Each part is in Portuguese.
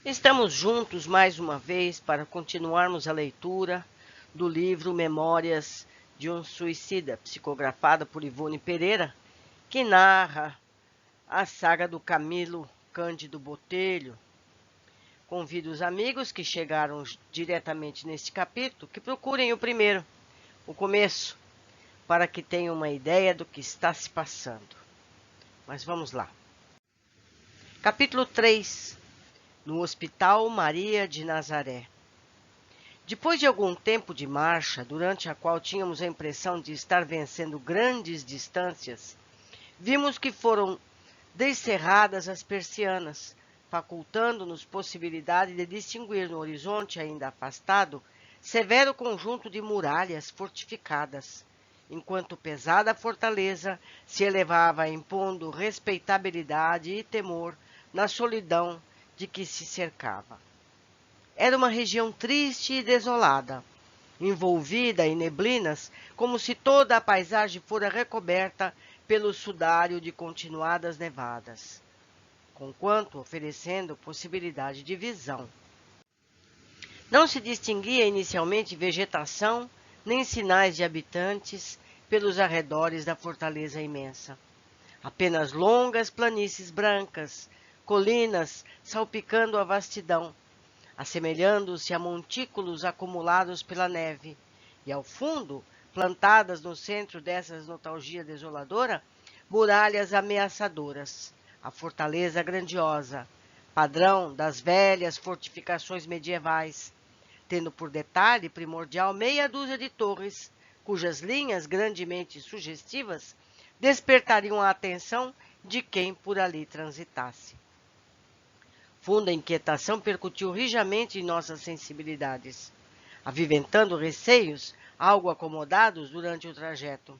Estamos juntos mais uma vez para continuarmos a leitura do livro Memórias de um Suicida, psicografado por Ivone Pereira, que narra a saga do Camilo Cândido Botelho. Convido os amigos que chegaram diretamente neste capítulo que procurem o primeiro, o começo, para que tenham uma ideia do que está se passando. Mas vamos lá. Capítulo 3. No Hospital Maria de Nazaré. Depois de algum tempo de marcha, durante a qual tínhamos a impressão de estar vencendo grandes distâncias, vimos que foram descerradas as persianas, facultando-nos possibilidade de distinguir no horizonte ainda afastado severo conjunto de muralhas fortificadas, enquanto pesada fortaleza se elevava impondo respeitabilidade e temor na solidão de que se cercava. Era uma região triste e desolada, envolvida em neblinas, como se toda a paisagem fora recoberta pelo sudário de continuadas nevadas, conquanto oferecendo possibilidade de visão. Não se distinguia inicialmente vegetação, nem sinais de habitantes pelos arredores da fortaleza imensa. Apenas longas planícies brancas, colinas salpicando a vastidão, assemelhando-se a montículos acumulados pela neve, e ao fundo, plantadas no centro dessa nostalgia desoladora, muralhas ameaçadoras, a fortaleza grandiosa, padrão das velhas fortificações medievais, tendo por detalhe primordial meia dúzia de torres, cujas linhas grandemente sugestivas despertariam a atenção de quem por ali transitasse. Funda inquietação percutiu rijamente em nossas sensibilidades, aviventando receios algo acomodados durante o trajeto.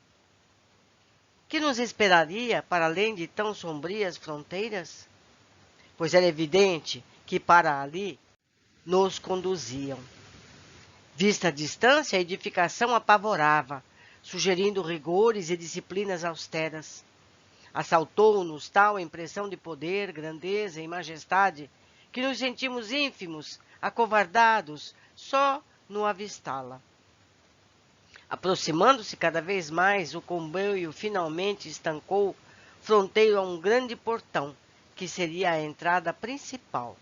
Que nos esperaria para além de tão sombrias fronteiras? Pois era evidente que para ali nos conduziam. Vista a distância, a edificação apavorava, sugerindo rigores e disciplinas austeras. Assaltou-nos tal impressão de poder, grandeza e majestade que nos sentimos ínfimos, acovardados, só no avistá-la. Aproximando-se cada vez mais, o comboio finalmente estancou fronteiro a um grande portão, que seria a entrada principal.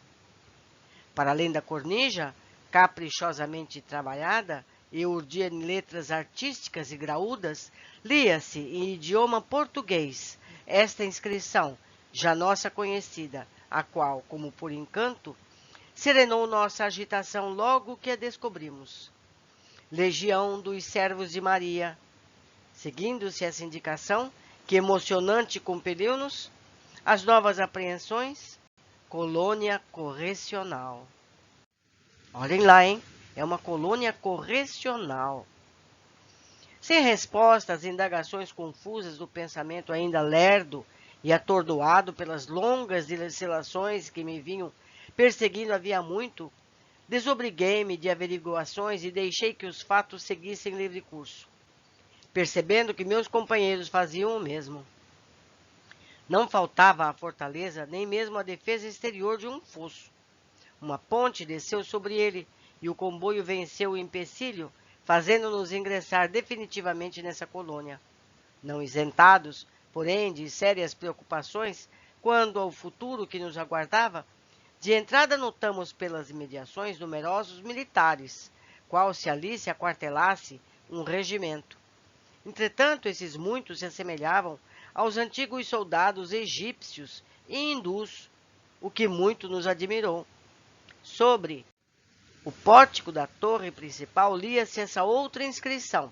Para além da cornija, caprichosamente trabalhada e urdia em letras artísticas e graúdas, lia-se em idioma português esta inscrição, já nossa conhecida, a qual, como por encanto, serenou nossa agitação logo que a descobrimos. Legião dos Servos de Maria. Seguindo-se essa indicação, que emocionante compeliu-nos, as novas apreensões, colônia correcional. Olhem lá, hein? É uma colônia correcional. Sem resposta às indagações confusas do pensamento ainda lerdo e atordoado pelas longas dilações que me vinham perseguindo havia muito, desobriguei-me de averiguações e deixei que os fatos seguissem livre curso, percebendo que meus companheiros faziam o mesmo. Não faltava à fortaleza nem mesmo a defesa exterior de um fosso. Uma ponte desceu sobre ele e o comboio venceu o empecilho, fazendo-nos ingressar definitivamente nessa colônia. Não isentados, porém, de sérias preocupações quando ao futuro que nos aguardava, de entrada notamos pelas imediações numerosos militares, qual se ali se aquartelasse um regimento. Entretanto, esses muitos se assemelhavam aos antigos soldados egípcios e hindus, o que muito nos admirou. Sobre o pórtico da torre principal lia-se essa outra inscrição,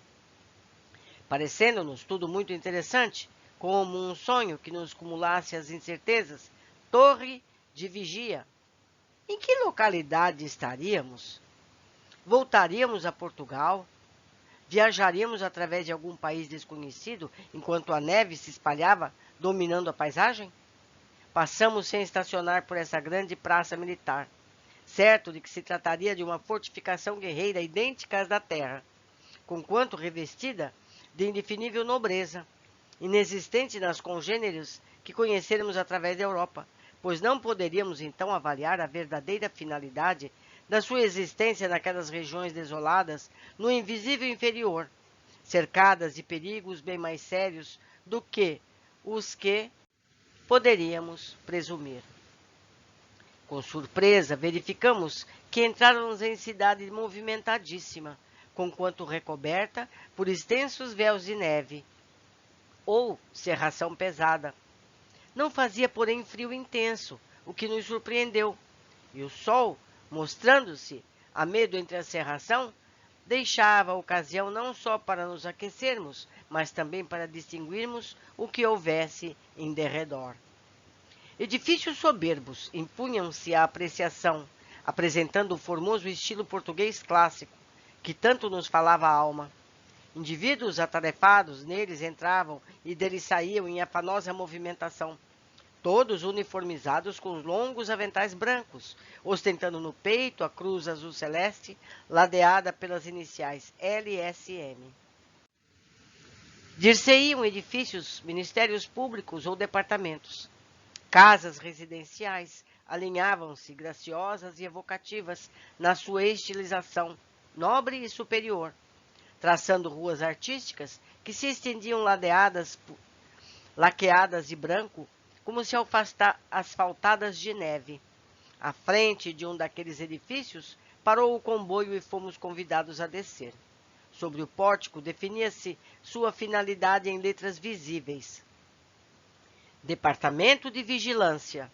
parecendo-nos tudo muito interessante, como um sonho que nos cumulasse as incertezas: Torre de Vigia. Em que localidade estaríamos? Voltaríamos a Portugal? Viajaríamos através de algum país desconhecido, enquanto a neve se espalhava, dominando a paisagem? Passamos sem estacionar por essa grande praça militar, certo de que se trataria de uma fortificação guerreira idêntica às da terra, conquanto revestida de indefinível nobreza, inexistente nas congêneres que conheceremos através da Europa, pois não poderíamos então avaliar a verdadeira finalidade da sua existência naquelas regiões desoladas, no invisível inferior, cercadas de perigos bem mais sérios do que os que poderíamos presumir. Com surpresa, verificamos que entráramos em cidade movimentadíssima, conquanto recoberta por extensos véus de neve ou cerração pesada. Não fazia, porém, frio intenso, o que nos surpreendeu, e o sol, mostrando-se a medo entre a cerração, deixava a ocasião não só para nos aquecermos, mas também para distinguirmos o que houvesse em derredor. Edifícios soberbos impunham-se à apreciação, apresentando o formoso estilo português clássico, que tanto nos falava a alma. Indivíduos atarefados neles entravam e deles saíam em afanosa movimentação, todos uniformizados com longos aventais brancos, ostentando no peito a cruz azul celeste, ladeada pelas iniciais LSM. Dir-se-iam edifícios, ministérios públicos ou departamentos. Casas residenciais alinhavam-se graciosas e evocativas na sua estilização nobre e superior, traçando ruas artísticas que se estendiam laqueadas de branco, como se asfaltadas de neve. À frente de um daqueles edifícios, parou o comboio e fomos convidados a descer. Sobre o pórtico definia-se sua finalidade em letras visíveis: Departamento de Vigilância,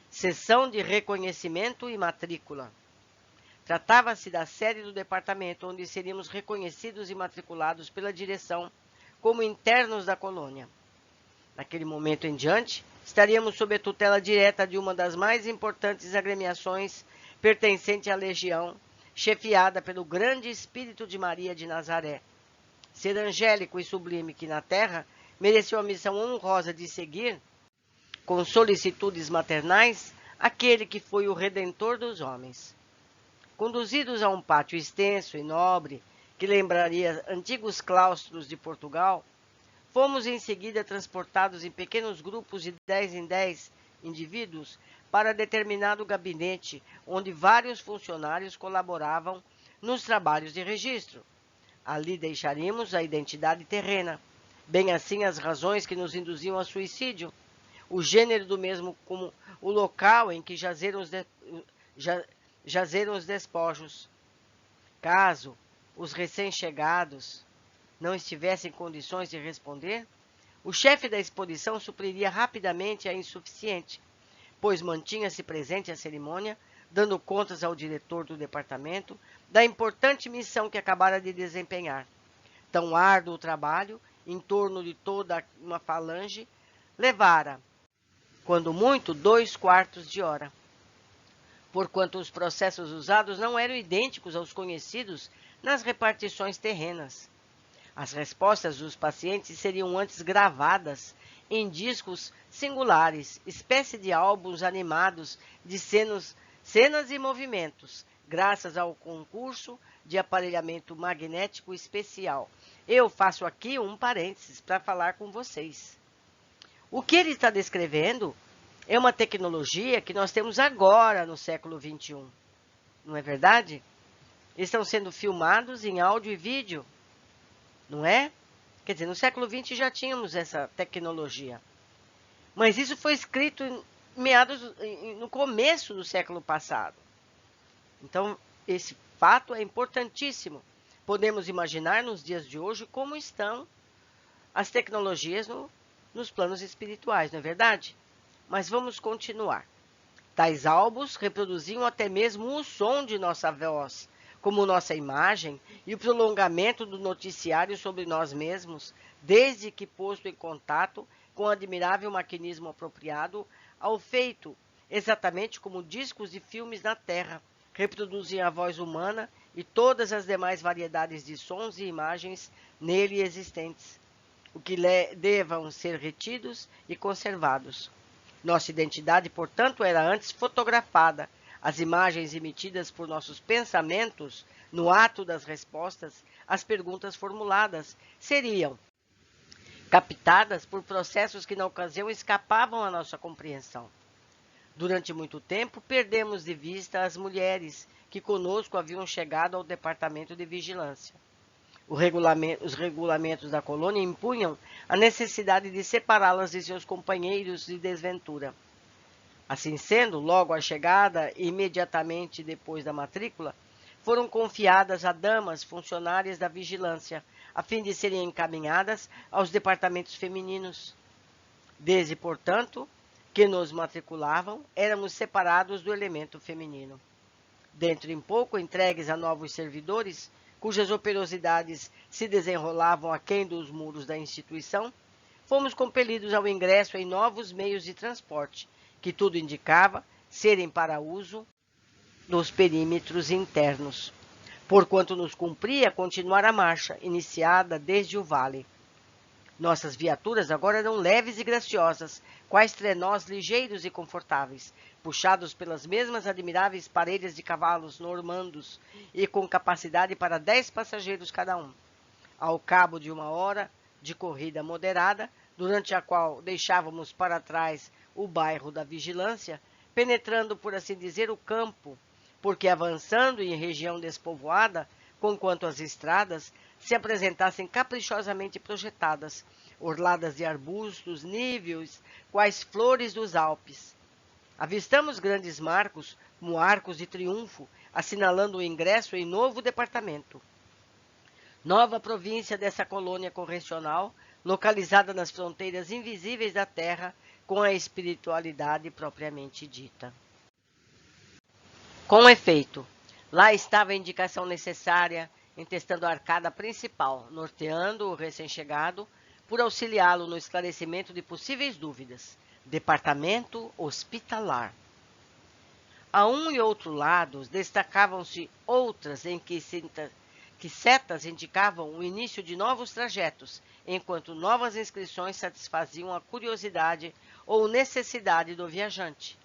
Seção de Reconhecimento e Matrícula. Tratava-se da sede do departamento, onde seríamos reconhecidos e matriculados pela direção como internos da colônia. Naquele momento em diante, estaríamos sob a tutela direta de uma das mais importantes agremiações pertencente à Legião, chefiada pelo grande Espírito de Maria de Nazaré. Ser angélico e sublime que na terra mereceu a missão honrosa de seguir, com solicitudes maternais, aquele que foi o Redentor dos homens. Conduzidos a um pátio extenso e nobre, que lembraria antigos claustros de Portugal, fomos em seguida transportados em pequenos grupos de 10 em 10 indivíduos para determinado gabinete, onde vários funcionários colaboravam nos trabalhos de registro. Ali deixaríamos a identidade terrena, bem assim as razões que nos induziam ao suicídio, o gênero do mesmo como o local em que jazeram os despojos. Caso os recém-chegados não estivessem em condições de responder, o chefe da exposição supriria rapidamente a insuficiente, pois mantinha-se presente à cerimônia, dando contas ao diretor do departamento da importante missão que acabara de desempenhar. Tão árduo trabalho, em torno de toda uma falange, levara, quando muito, 2/4 de hora. Porquanto os processos usados não eram idênticos aos conhecidos nas repartições terrenas. As respostas dos pacientes seriam antes gravadas em discos singulares, espécie de álbuns animados de cenas e movimentos, graças ao concurso de aparelhamento magnético especial. Eu faço aqui um parênteses para falar com vocês. O que ele está descrevendo é uma tecnologia que nós temos agora no século XXI. Não é verdade? Estão sendo filmados em áudio e vídeo, não é? Quer dizer, no século XX já tínhamos essa tecnologia. Mas isso foi escrito no começo do século passado. Então, esse fato é importantíssimo. Podemos imaginar nos dias de hoje como estão as tecnologias nos planos espirituais, não é verdade? Mas vamos continuar. Tais álbuns reproduziam até mesmo o som de nossa voz, como nossa imagem e o prolongamento do noticiário sobre nós mesmos, desde que posto em contato com o admirável maquinismo apropriado ao feito, exatamente como discos de filmes na Terra, reproduzem a voz humana e todas as demais variedades de sons e imagens nele existentes, o que devam ser retidos e conservados. Nossa identidade, portanto, era antes fotografada. As imagens emitidas por nossos pensamentos no ato das respostas às perguntas formuladas seriam captadas por processos que na ocasião escapavam à nossa compreensão. Durante muito tempo, perdemos de vista as mulheres que conosco haviam chegado ao departamento de vigilância. Os regulamentos da colônia impunham a necessidade de separá-las de seus companheiros de desventura. Assim sendo, logo à chegada e imediatamente depois da matrícula, foram confiadas a damas funcionárias da vigilância, a fim de serem encaminhadas aos departamentos femininos. Desde, portanto, que nos matriculavam, éramos separados do elemento feminino. Dentro em pouco, entregues a novos servidores, cujas operosidades se desenrolavam aquém dos muros da instituição, fomos compelidos ao ingresso em novos meios de transporte, que tudo indicava serem para uso dos perímetros internos, porquanto nos cumpria continuar a marcha, iniciada desde o vale. Nossas viaturas agora eram leves e graciosas, quais trenós ligeiros e confortáveis, puxados pelas mesmas admiráveis parelhas de cavalos normandos e com capacidade para 10 passageiros cada um. Ao cabo de 1 hora de corrida moderada, durante a qual deixávamos para trás o bairro da Vigilância, penetrando, por assim dizer, o campo, porque avançando em região despovoada, conquanto as estradas se apresentassem caprichosamente projetadas, orladas de arbustos níveos, quais flores dos Alpes. Avistamos grandes marcos, como arcos de triunfo, assinalando o ingresso em novo departamento. Nova província dessa colônia correcional, localizada nas fronteiras invisíveis da terra, com a espiritualidade propriamente dita. Com efeito, lá estava a indicação necessária, entestando a arcada principal, norteando o recém-chegado, por auxiliá-lo no esclarecimento de possíveis dúvidas. Departamento hospitalar. A um e outro lado destacavam-se outras em que setas indicavam o início de novos trajetos, enquanto novas inscrições satisfaziam a curiosidade ou necessidade do viajante.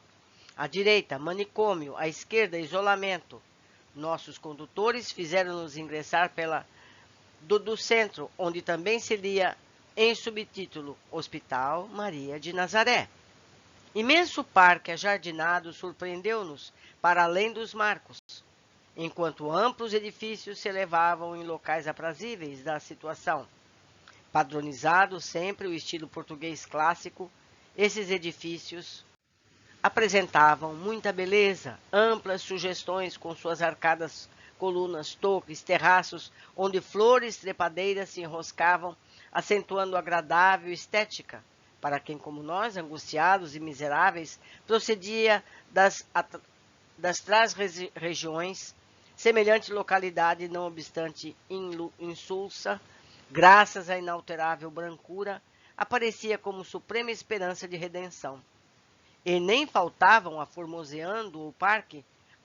À direita, manicômio; à esquerda, isolamento. Nossos condutores fizeram-nos ingressar pela do centro, onde também se lia em subtítulo Hospital Maria de Nazaré. Imenso parque ajardinado surpreendeu-nos para além dos marcos, enquanto amplos edifícios se elevavam em locais aprazíveis da situação. Padronizado sempre o estilo português clássico, esses edifícios apresentavam muita beleza, amplas sugestões com suas arcadas, colunas, torres, terraços, onde flores trepadeiras se enroscavam, acentuando agradável estética, para quem, como nós, angustiados e miseráveis, procedia das trás-regiões. Semelhante localidade, não obstante insulsa, graças à inalterável brancura, aparecia como suprema esperança de redenção. E nem faltavam, aformoseando o parque,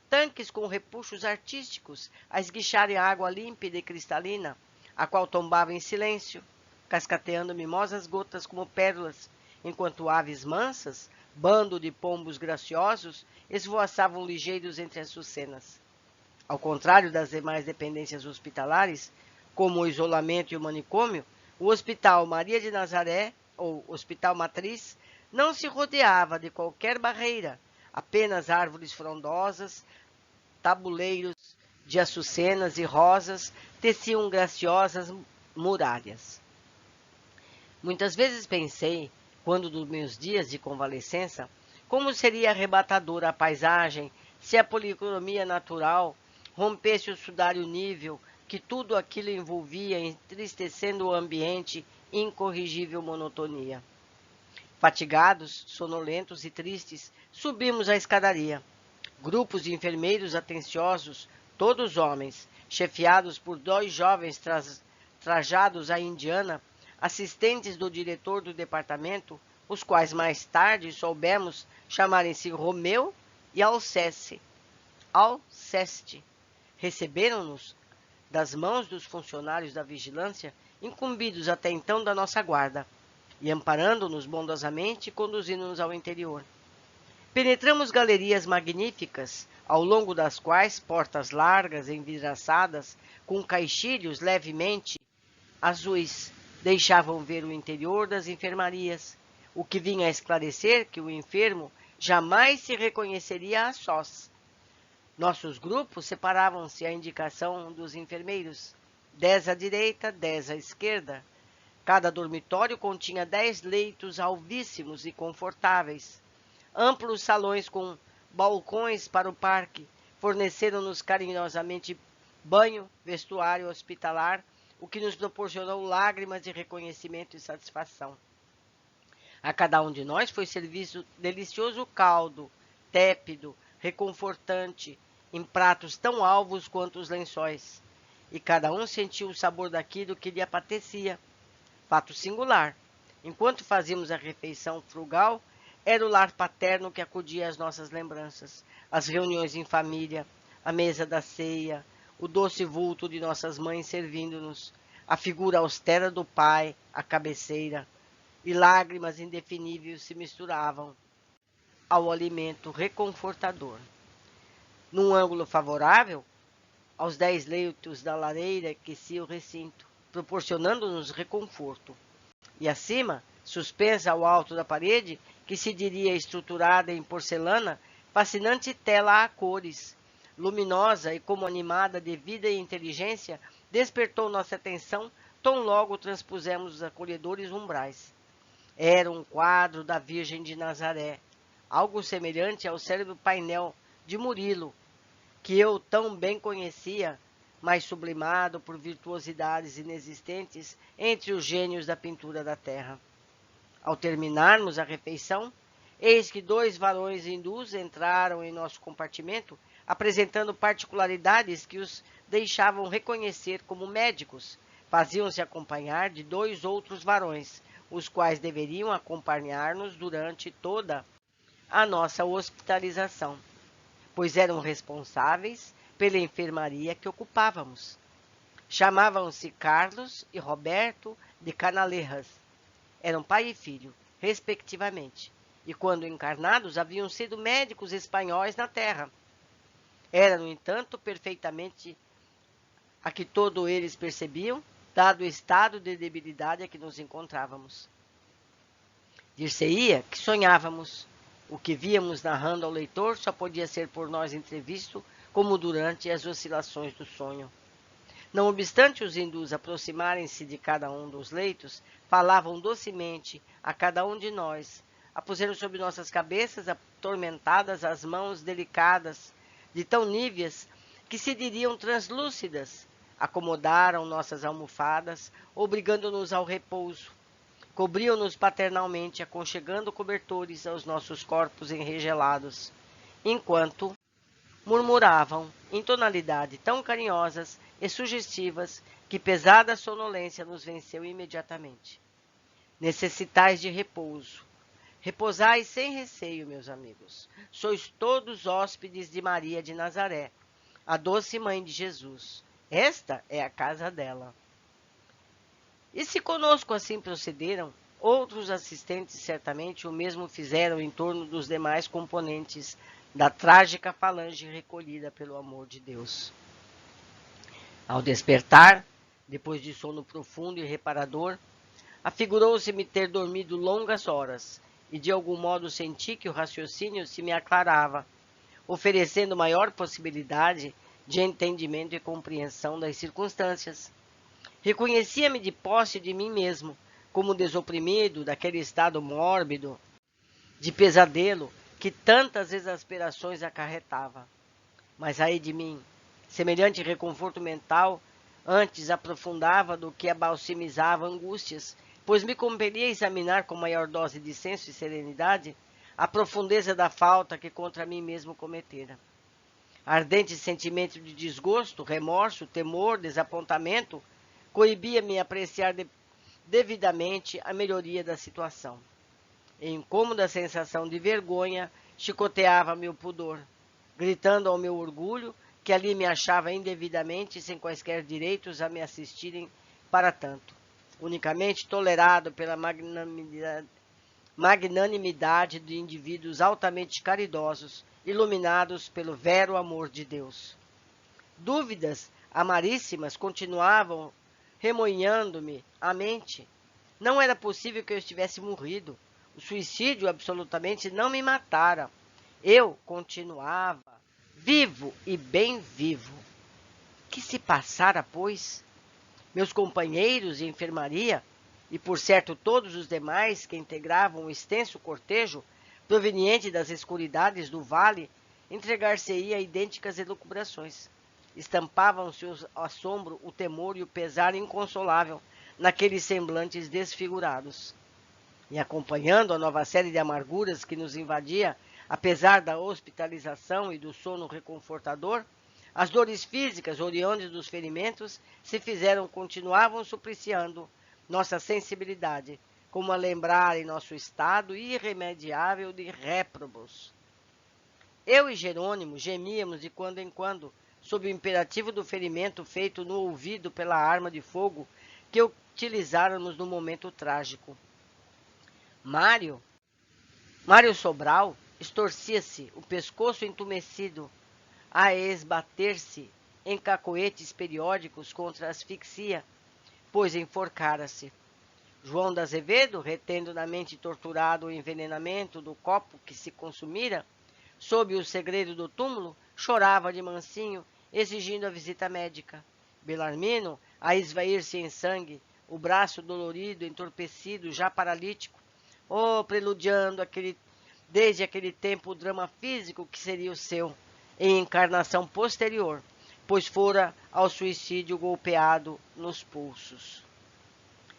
tanques com repuxos artísticos a esguicharem a água límpida e cristalina, a qual tombava em silêncio, cascateando mimosas gotas como pérolas, enquanto aves mansas, bando de pombos graciosos, esvoaçavam ligeiros entre as sucenas. Ao contrário das demais dependências hospitalares, como o isolamento e o manicômio, o Hospital Maria de Nazaré, ou Hospital Matriz, não se rodeava de qualquer barreira, apenas árvores frondosas, tabuleiros de açucenas e rosas teciam graciosas muralhas. Muitas vezes pensei, quando dos meus dias de convalescença, como seria arrebatadora a paisagem se a policromia natural rompesse o sudário nível que tudo aquilo envolvia, entristecendo o ambiente incorrigível monotonia. Fatigados, sonolentos e tristes, subimos a escadaria. Grupos de enfermeiros atenciosos, todos homens, chefiados por 2 jovens trajados à indiana, assistentes do diretor do departamento, os quais mais tarde soubemos chamarem-se Romeu e Alceste, receberam-nos das mãos dos funcionários da vigilância, incumbidos até então da nossa guarda, e amparando-nos bondosamente, conduzindo-nos ao interior. Penetramos galerias magníficas, ao longo das quais portas largas, envidraçadas, com caixilhos levemente azuis, deixavam ver o interior das enfermarias, o que vinha a esclarecer que o enfermo jamais se reconheceria a sós. Nossos grupos separavam-se à indicação dos enfermeiros, 10 à direita, 10 à esquerda. Cada dormitório continha 10 leitos alvíssimos e confortáveis. Amplos salões com balcões para o parque forneceram-nos carinhosamente banho, vestuário hospitalar, o que nos proporcionou lágrimas de reconhecimento e satisfação. A cada um de nós foi servido delicioso caldo, tépido, reconfortante, em pratos tão alvos quanto os lençóis, e cada um sentiu o sabor daquilo que lhe apetecia. Fato singular, enquanto fazíamos a refeição frugal, era o lar paterno que acudia às nossas lembranças, as reuniões em família, a mesa da ceia, o doce vulto de nossas mães servindo-nos, a figura austera do pai, a cabeceira, e lágrimas indefiníveis se misturavam ao alimento reconfortador. Num ângulo favorável, aos 10 leitos da lareira aquecia o recinto, proporcionando-nos reconforto. E acima, suspensa ao alto da parede, que se diria estruturada em porcelana, fascinante tela a cores, luminosa e como animada de vida e inteligência, despertou nossa atenção tão logo transpusemos os acolhedores umbrais. Era um quadro da Virgem de Nazaré, algo semelhante ao célebre painel de Murilo, que eu tão bem conhecia, mas sublimado por virtuosidades inexistentes entre os gênios da pintura da terra. Ao terminarmos a refeição, eis que 2 varões hindus entraram em nosso compartimento, apresentando particularidades que os deixavam reconhecer como médicos. Faziam-se acompanhar de 2 outros varões, os quais deveriam acompanhar-nos durante toda a nossa hospitalização, pois eram responsáveis pela enfermaria que ocupávamos. Chamavam-se Carlos e Roberto de Canalejas. Eram pai e filho, respectivamente, e quando encarnados haviam sido médicos espanhóis na terra. Era, no entanto, perfeitamente a que todos eles percebiam, dado o estado de debilidade a que nos encontrávamos. Dir-se-ia que sonhávamos. O que víamos narrando ao leitor só podia ser por nós entrevisto, como durante as oscilações do sonho. Não obstante os hindus aproximarem-se de cada um dos leitos, falavam docemente a cada um de nós, a puseram sobre nossas cabeças atormentadas as mãos delicadas, de tão níveas que se diriam translúcidas, acomodaram nossas almofadas, obrigando-nos ao repouso, cobriam-nos paternalmente, aconchegando cobertores aos nossos corpos enregelados, enquanto murmuravam em tonalidade tão carinhosas e sugestivas que pesada sonolência nos venceu imediatamente. Necessitais de repouso. Repousai sem receio, meus amigos. Sois todos hóspedes de Maria de Nazaré, a doce mãe de Jesus. Esta é a casa dela. E se conosco assim procederam, outros assistentes certamente o mesmo fizeram em torno dos demais componentes da trágica falange recolhida pelo amor de Deus. Ao despertar, depois de sono profundo e reparador, afigurou-se-me ter dormido longas horas, e de algum modo senti que o raciocínio se me aclarava, oferecendo maior possibilidade de entendimento e compreensão das circunstâncias. Reconhecia-me de posse de mim mesmo, como desoprimido daquele estado mórbido, de pesadelo, que tantas exasperações acarretava. Mas ai de mim, semelhante reconforto mental, antes aprofundava do que abalsamizava angústias, pois me compelia a examinar com maior dose de senso e serenidade a profundeza da falta que contra mim mesmo cometera. Ardente sentimento de desgosto, remorso, temor, desapontamento, coibia-me apreciar devidamente a melhoria da situação. Em incômoda sensação de vergonha, chicoteava-me o pudor, gritando ao meu orgulho que ali me achava indevidamente sem quaisquer direitos a me assistirem para tanto, unicamente tolerado pela magnanimidade de indivíduos altamente caridosos, iluminados pelo vero amor de Deus. Dúvidas amaríssimas continuavam remoinhando-me a mente. Não era possível que eu estivesse morrido. O suicídio absolutamente não me matara. Eu continuava vivo e bem vivo. Que se passara, pois? Meus companheiros de enfermaria, e por certo todos os demais que integravam o extenso cortejo, proveniente das escuridades do vale, entregar-se-ia a idênticas elucubrações. Estampavam-se o assombro, o temor e o pesar inconsolável naqueles semblantes desfigurados. E acompanhando a nova série de amarguras que nos invadia, apesar da hospitalização e do sono reconfortador, as dores físicas oriundas dos ferimentos continuavam supliciando nossa sensibilidade, como a lembrarem nosso estado irremediável de réprobos. Eu e Jerônimo gemíamos de quando em quando, sob o imperativo do ferimento feito no ouvido pela arma de fogo que utilizáramos no momento trágico. Mário Sobral estorcia-se, o pescoço entumecido, a esbater-se em cacoetes periódicos contra a asfixia, pois enforcara-se. João da Azevedo, retendo na mente torturado o envenenamento do copo que se consumira, sob o segredo do túmulo, chorava de mansinho, exigindo a visita médica. Belarmino, a esvair-se em sangue, o braço dolorido, entorpecido, já paralítico, preludiando desde aquele tempo o drama físico que seria o seu, em encarnação posterior, pois fora ao suicídio golpeado nos pulsos.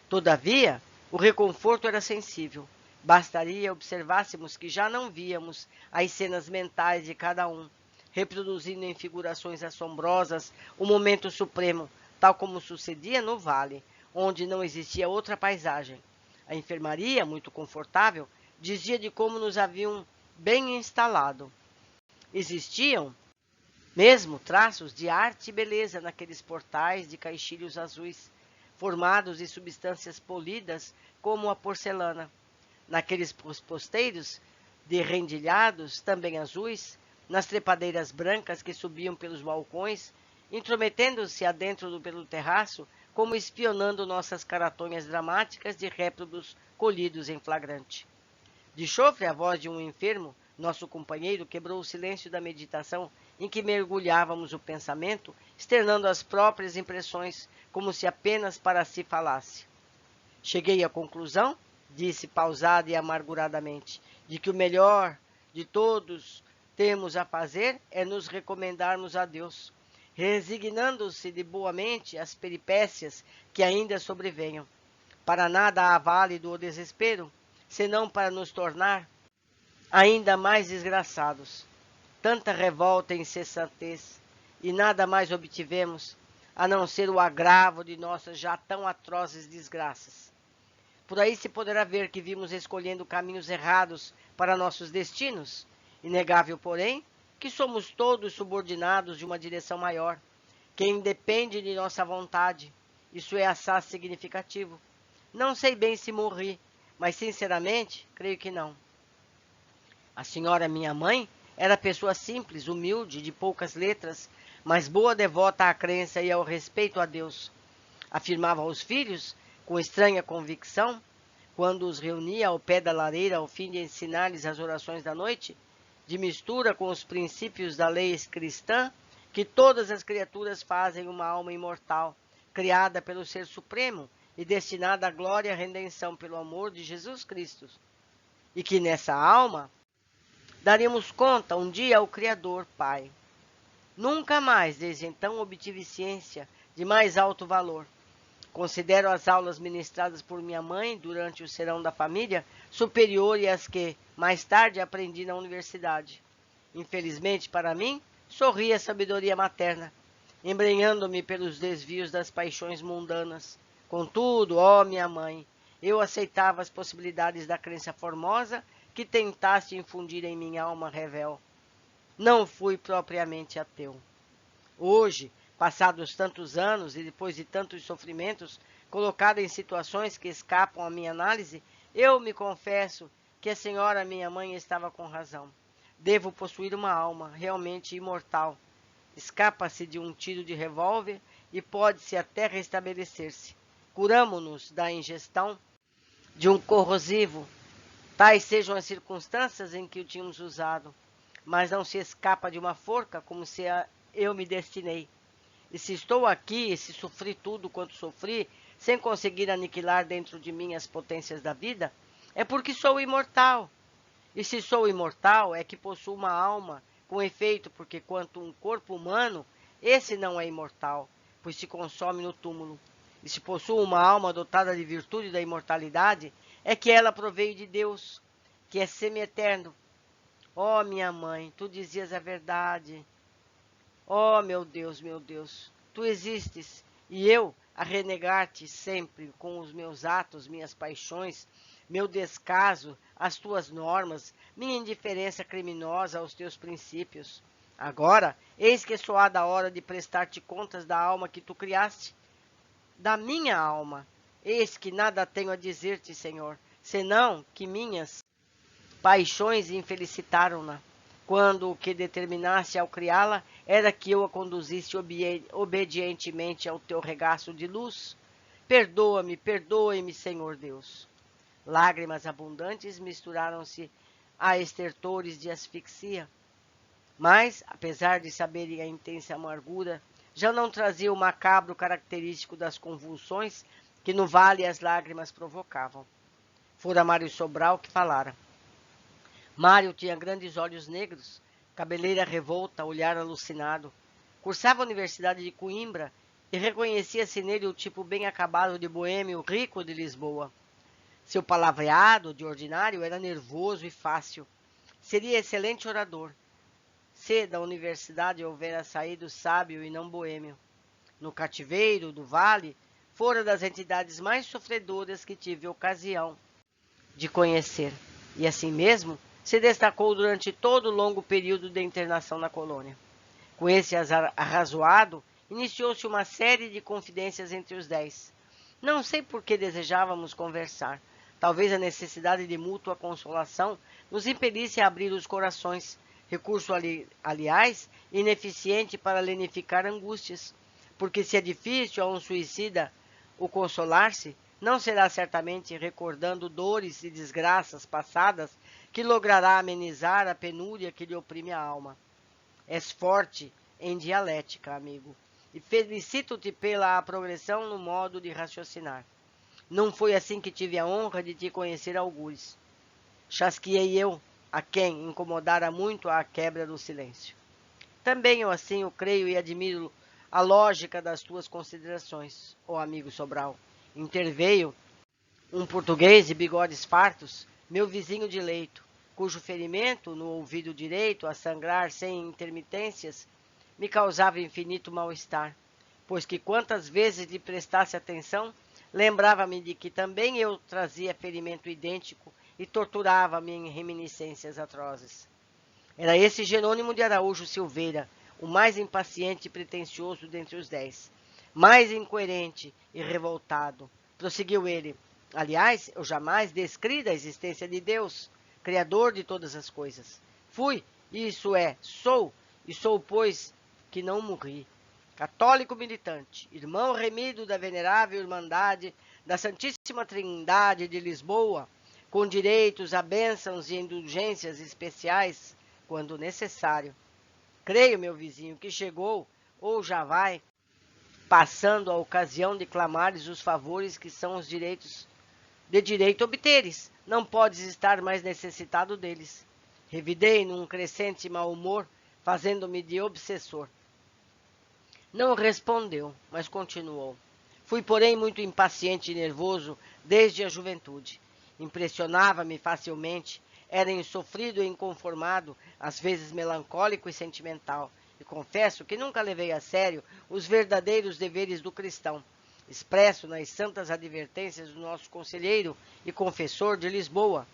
Todavia, o reconforto era sensível. Bastaria observássemos que já não víamos as cenas mentais de cada um, reproduzindo em figurações assombrosas o momento supremo, tal como sucedia no vale, onde não existia outra paisagem. A enfermaria, muito confortável, dizia de como nos haviam bem instalado. Existiam mesmo traços de arte e beleza naqueles portais de caixilhos azuis, formados de substâncias polidas como a porcelana. Naqueles posteiros de rendilhados, também azuis, nas trepadeiras brancas que subiam pelos balcões, intrometendo-se adentro pelo terraço, como espionando nossas caratonhas dramáticas de réprobos colhidos em flagrante. De chofre, a voz de um enfermo, nosso companheiro, quebrou o silêncio da meditação em que mergulhávamos o pensamento, externando as próprias impressões, como se apenas para si falasse. Cheguei à conclusão, disse pausada e amarguradamente, de que o melhor de todos temos a fazer é nos recomendarmos a Deus, resignando-se de boamente às peripécias que ainda sobrevenham. Para nada há válido o desespero, senão para nos tornar ainda mais desgraçados. Tanta revolta e insensatez, e nada mais obtivemos, a não ser o agravo de nossas já tão atrozes desgraças. Por aí se poderá ver que vimos escolhendo caminhos errados para nossos destinos. Inegável, porém, que somos todos subordinados de uma direção maior, que independe de nossa vontade. Isso é assaz significativo. Não sei bem se morri, mas sinceramente, creio que não. A senhora, minha mãe, era pessoa simples, humilde, de poucas letras, mas boa devota à crença e ao respeito a Deus. Afirmava aos filhos, com estranha convicção, quando os reunia ao pé da lareira ao fim de ensinar-lhes as orações da noite, de mistura com os princípios da lei cristã, que todas as criaturas fazem uma alma imortal, criada pelo Ser Supremo e destinada à glória e à redenção pelo amor de Jesus Cristo, e que nessa alma daremos conta um dia ao Criador, Pai. Nunca mais, desde então, obtive ciência de mais alto valor. Considero as aulas ministradas por minha mãe durante o serão da família superiores às que, mais tarde, aprendi na universidade. Infelizmente para mim, sorri a sabedoria materna, embrenhando-me pelos desvios das paixões mundanas. Contudo, ó minha mãe, eu aceitava as possibilidades da crença formosa que tentaste infundir em minha alma revel. Não fui propriamente ateu. Hoje, passados tantos anos e depois de tantos sofrimentos, colocado em situações que escapam à minha análise, eu me confesso que a senhora, minha mãe, estava com razão. Devo possuir uma alma realmente imortal. Escapa-se de um tiro de revólver e pode-se até restabelecer-se. Curamo-nos da ingestão de um corrosivo Tais sejam as circunstâncias em que o tínhamos usado, mas não se escapa de uma forca como se eu me destinei. E se estou aqui, e se sofri tudo quanto sofri, sem conseguir aniquilar dentro de mim as potências da vida, é porque sou imortal. E se sou imortal, é que possuo uma alma, com efeito, porque quanto um corpo humano, esse não é imortal, pois se consome no túmulo. E se possuo uma alma dotada de virtude da imortalidade, é que ela proveio de Deus, que é semi-eterno. Ó, minha mãe, tu dizias a verdade. Ó, meu Deus, tu existes, e eu, a renegar-te sempre com os meus atos, minhas paixões, meu descaso às tuas normas, minha indiferença criminosa aos teus princípios. Agora, eis que é soada a hora de prestar-te contas da alma que tu criaste, da minha alma. Eis que nada tenho a dizer-te, Senhor, senão que minhas paixões infelicitaram-na, quando o que determinasse ao criá-la era que eu a conduzisse obedientemente ao teu regaço de luz. Perdoa-me, perdoe-me, Senhor Deus. Lágrimas abundantes misturaram-se a estertores de asfixia, mas, apesar de saberem a intensa amargura, já não trazia o macabro característico das convulsões que no vale as lágrimas provocavam. Fora Mário Sobral que falara. Mário tinha grandes olhos negros, cabeleira revolta, olhar alucinado. Cursava a Universidade de Coimbra e reconhecia-se nele o tipo bem acabado de boêmio rico de Lisboa. Seu palavreado, de ordinário, era nervoso e fácil. Seria excelente orador, se da universidade houvera saído sábio e não boêmio. No cativeiro do Vale, fora das entidades mais sofredoras que tive ocasião de conhecer. E assim mesmo, se destacou durante todo o longo período de internação na colônia. Com esse arrazoado, iniciou-se uma série de confidências entre os 10. Não sei por que desejávamos conversar. Talvez a necessidade de mútua consolação nos impelisse a abrir os corações, recurso, aliás, ineficiente para lenificar angústias, porque se é difícil a um suicida o consolar-se, não será certamente recordando dores e desgraças passadas que logrará amenizar a penúria que lhe oprime a alma. És forte em dialética, amigo, e felicito-te pela progressão no modo de raciocinar. Não foi assim que tive a honra de te conhecer algures. Chasqueei eu, a quem incomodara muito a quebra do silêncio. Também eu assim o creio e admiro a lógica das tuas considerações, ó amigo Sobral. Interveio um português de bigodes fartos, meu vizinho de leito, cujo ferimento no ouvido direito, a sangrar sem intermitências, me causava infinito mal-estar, pois que quantas vezes lhe prestasse atenção, lembrava-me de que também eu trazia ferimento idêntico e torturava-me em reminiscências atrozes. Era esse Jerônimo de Araújo Silveira, o mais impaciente e pretensioso dentre os 10, mais incoerente e revoltado. Prosseguiu ele. Aliás, eu jamais descri da existência de Deus, Criador de todas as coisas. Fui, isso é, sou, e sou, pois, que não morri. Católico militante, irmão remido da venerável Irmandade da Santíssima Trindade de Lisboa, com direitos a bênçãos e indulgências especiais, quando necessário. Creio, meu vizinho, que chegou, ou já vai, passando a ocasião de clamares os favores que são os direitos de direito obteres. Não podes estar mais necessitado deles. Revidei num crescente mau humor, fazendo-me de obsessor. Não respondeu, mas continuou. Fui, porém, muito impaciente e nervoso desde a juventude. Impressionava-me facilmente, era insofrido e inconformado, às vezes melancólico e sentimental, e confesso que nunca levei a sério os verdadeiros deveres do cristão, expresso nas santas advertências do nosso conselheiro e confessor de Lisboa.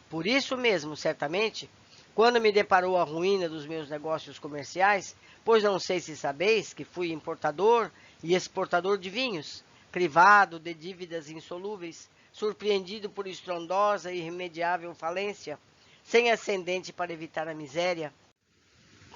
Por isso mesmo, certamente, quando me deparou a ruína dos meus negócios comerciais, pois não sei se sabeis que fui importador e exportador de vinhos, crivado de dívidas insolúveis, surpreendido por estrondosa e irremediável falência, sem ascendente para evitar a miséria,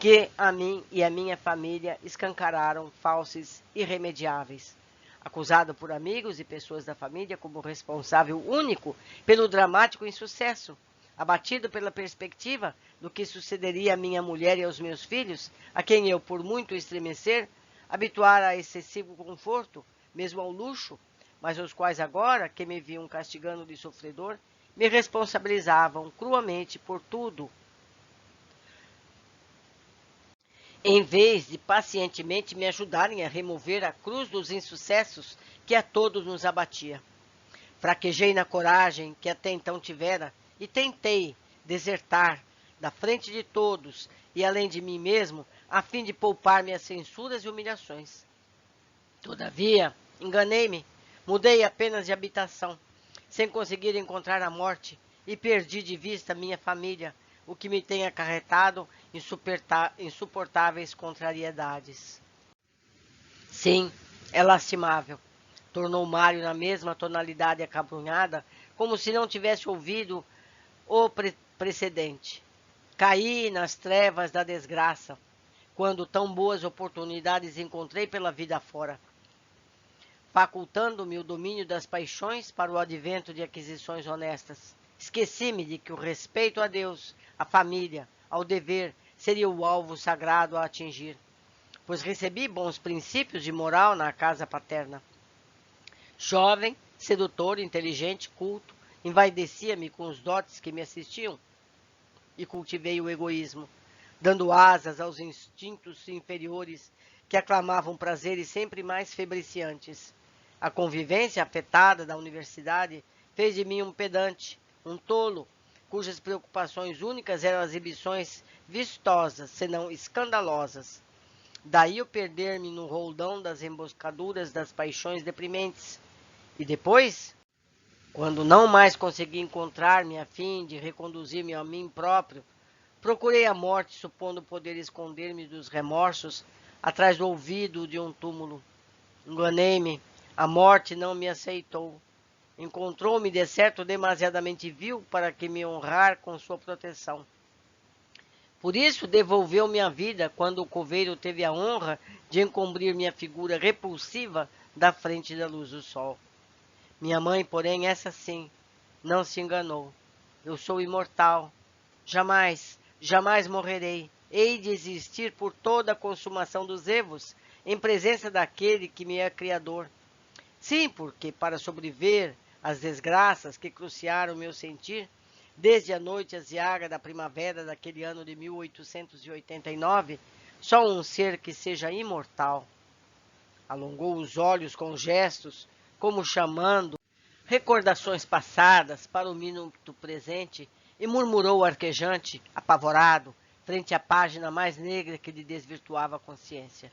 que a mim e a minha família escancararam falsos irremediáveis. acusado por amigos e pessoas da família como responsável único pelo dramático insucesso, abatido pela perspectiva do que sucederia à minha mulher e aos meus filhos, a quem eu, por muito estremecer, habituara a excessivo conforto, mesmo ao luxo, mas os quais agora, que me viam castigando de sofredor, me responsabilizavam cruamente por tudo, em vez de pacientemente me ajudarem a remover a cruz dos insucessos que a todos nos abatia. Fraquejei na coragem que até então tivera e tentei desertar da frente de todos e além de mim mesmo, a fim de poupar-me as censuras e humilhações. Todavia, enganei-me, mudei apenas de habitação, sem conseguir encontrar a morte, e perdi de vista minha família, o que me tem acarretado insuportáveis contrariedades. Sim, é lastimável, tornou Mário na mesma tonalidade acabrunhada, como se não tivesse ouvido o precedente. Caí nas trevas da desgraça, quando tão boas oportunidades encontrei pela vida fora, facultando-me o domínio das paixões para o advento de aquisições honestas. Esqueci-me de que o respeito a Deus, à família, ao dever, seria o alvo sagrado a atingir, pois recebi bons princípios de moral na casa paterna. Jovem, sedutor, inteligente, culto, envaidecia-me com os dotes que me assistiam e cultivei o egoísmo, dando asas aos instintos inferiores que aclamavam prazeres sempre mais febriciantes. A convivência afetada da universidade fez de mim um pedante, um tolo, cujas preocupações únicas eram as ambições vistosas, senão escandalosas. Daí o perder-me no roldão das emboscaduras das paixões deprimentes. E depois, quando não mais consegui encontrar-me a fim de reconduzir-me a mim próprio, procurei a morte, supondo poder esconder-me dos remorsos atrás do ouvido de um túmulo. Enganei-me, a morte não me aceitou. Encontrou-me de certo demasiadamente vil para que me honrar com sua proteção. Por isso devolveu-me a vida quando o coveiro teve a honra de encobrir minha figura repulsiva da frente da luz do sol. Minha mãe, porém, essa sim, não se enganou. Eu sou imortal. Jamais, jamais morrerei. Hei de existir por toda a consumação dos evos, em presença daquele que me é criador. Sim, porque para sobreviver às desgraças que cruciaram meu sentir, desde a noite aziaga da primavera daquele ano de 1889, só um ser que seja imortal. Alongou os olhos com gestos, como chamando recordações passadas para o minuto presente, e murmurou arquejante, apavorado, frente à página mais negra que lhe desvirtuava a consciência.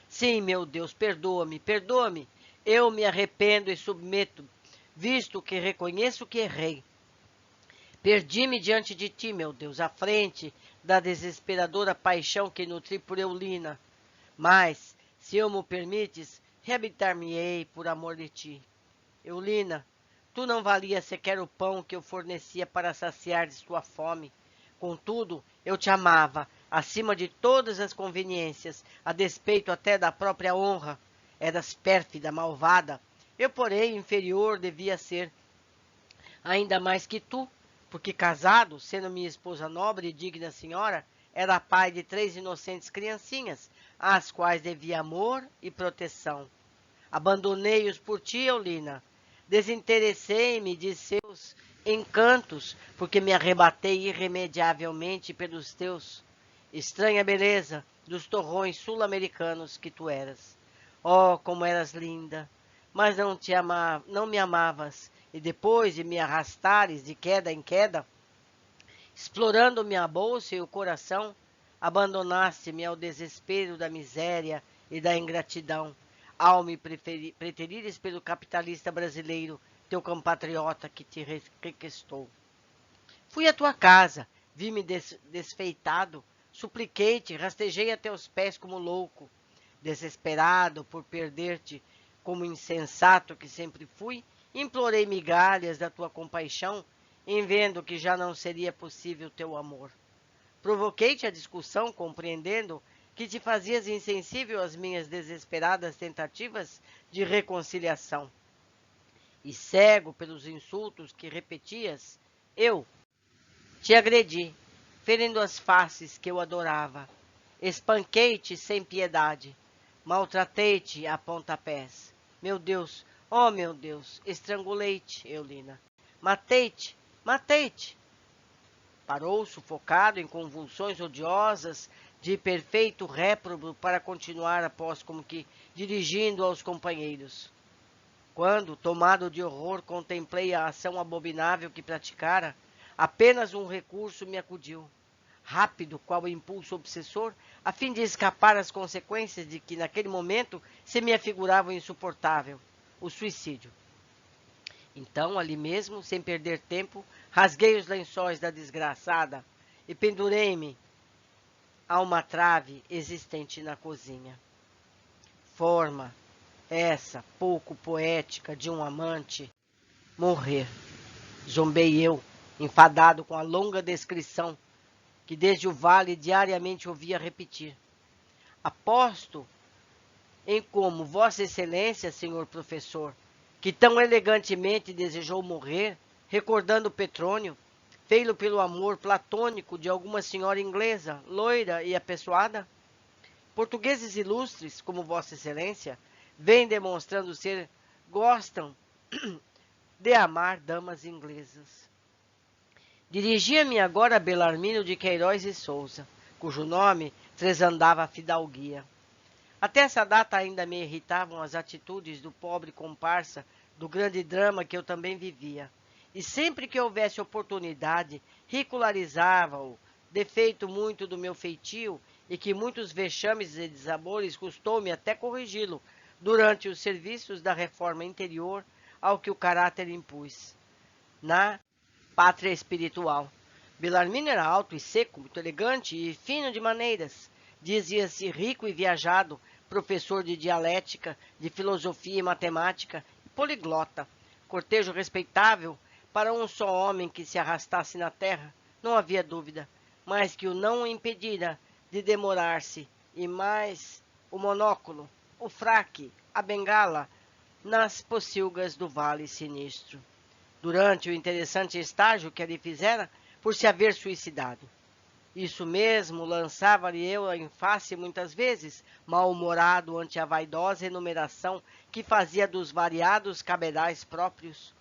Sim, meu Deus, perdoa-me, perdoa-me. Eu me arrependo e submeto, visto que reconheço que errei. Perdi-me diante de ti, meu Deus, à frente da desesperadora paixão que nutri por Eulina. Mas, se eu me permites, reabilitar-me-ei por amor de ti. Eulina, tu não valias sequer o pão que eu fornecia para saciar de tua fome. Contudo, eu te amava, acima de todas as conveniências, a despeito até da própria honra. Eras pérfida, malvada. Eu, porém, inferior devia ser, ainda mais que tu, porque casado, sendo minha esposa nobre e digna senhora, era pai de 3 inocentes criancinhas, às quais devia amor e proteção. Abandonei-os por ti, Eulina. Desinteressei-me de seus encantos, porque me arrebatei irremediavelmente pelos teus. Estranha beleza dos torrões sul-americanos que tu eras. Oh, como eras linda! Mas não me amavas, e depois de me arrastares de queda em queda, explorando minha bolsa e o coração, abandonaste-me ao desespero da miséria e da ingratidão, ao me preterires pelo capitalista brasileiro, teu compatriota que te requestou. Fui à tua casa, vi-me desfeitado, supliquei-te, rastejei a teus pés como louco. Desesperado por perder-te, como insensato que sempre fui, implorei migalhas da tua compaixão, em vendo que já não seria possível teu amor. Provoquei-te a discussão, compreendendo que te fazias insensível às minhas desesperadas tentativas de reconciliação. E cego pelos insultos que repetias, eu te agredi, ferindo as faces que eu adorava. Espanquei-te sem piedade, maltratei-te a pontapés. Meu Deus, oh meu Deus, estrangulei-te, Eulina. Matei-te, matei-te. Parou, sufocado em convulsões odiosas, de perfeito réprobo, para continuar após como que dirigindo aos companheiros. Quando, tomado de horror, contemplei a ação abominável que praticara, apenas um recurso me acudiu. Rápido, qual impulso obsessor, a fim de escapar às consequências de que, naquele momento, se me afigurava insuportável: o suicídio. Então, ali mesmo, sem perder tempo, rasguei os lençóis da desgraçada e pendurei-me a uma trave existente na cozinha. Forma essa pouco poética de um amante morrer. Zombei eu, enfadado com a longa descrição que desde o vale diariamente ouvia repetir. Aposto em como Vossa Excelência, senhor professor, que tão elegantemente desejou morrer, recordando Petrônio, fê-lo pelo amor platônico de alguma senhora inglesa, loira e apessoada? Portugueses ilustres, como Vossa Excelência, vêm demonstrando ser, gostam de amar damas inglesas. Dirigia-me agora a Belarmino de Queiroz e Souza, cujo nome tresandava a fidalguia. Até essa data ainda me irritavam as atitudes do pobre comparsa do grande drama que eu também vivia. E sempre que houvesse oportunidade, ridicularizava-o, defeito muito do meu feitio e que muitos vexames e desabores custou-me até corrigi-lo durante os serviços da reforma interior ao que o caráter impus. Na pátria espiritual. Belarmino era alto e seco, muito elegante e fino de maneiras. Dizia-se rico e viajado, professor de dialética, de filosofia e matemática, e poliglota. Cortejo respeitável para um só homem que se arrastasse na terra, não havia dúvida, mas que o não impedira de demorar-se, e mais o monóculo, o fraque, a bengala, nas pocilgas do vale sinistro. Durante o interessante estágio que ali fizera, por se haver suicidado. Isso mesmo lançava-lhe eu em face muitas vezes, mal-humorado ante a vaidosa enumeração que fazia dos variados caberais próprios.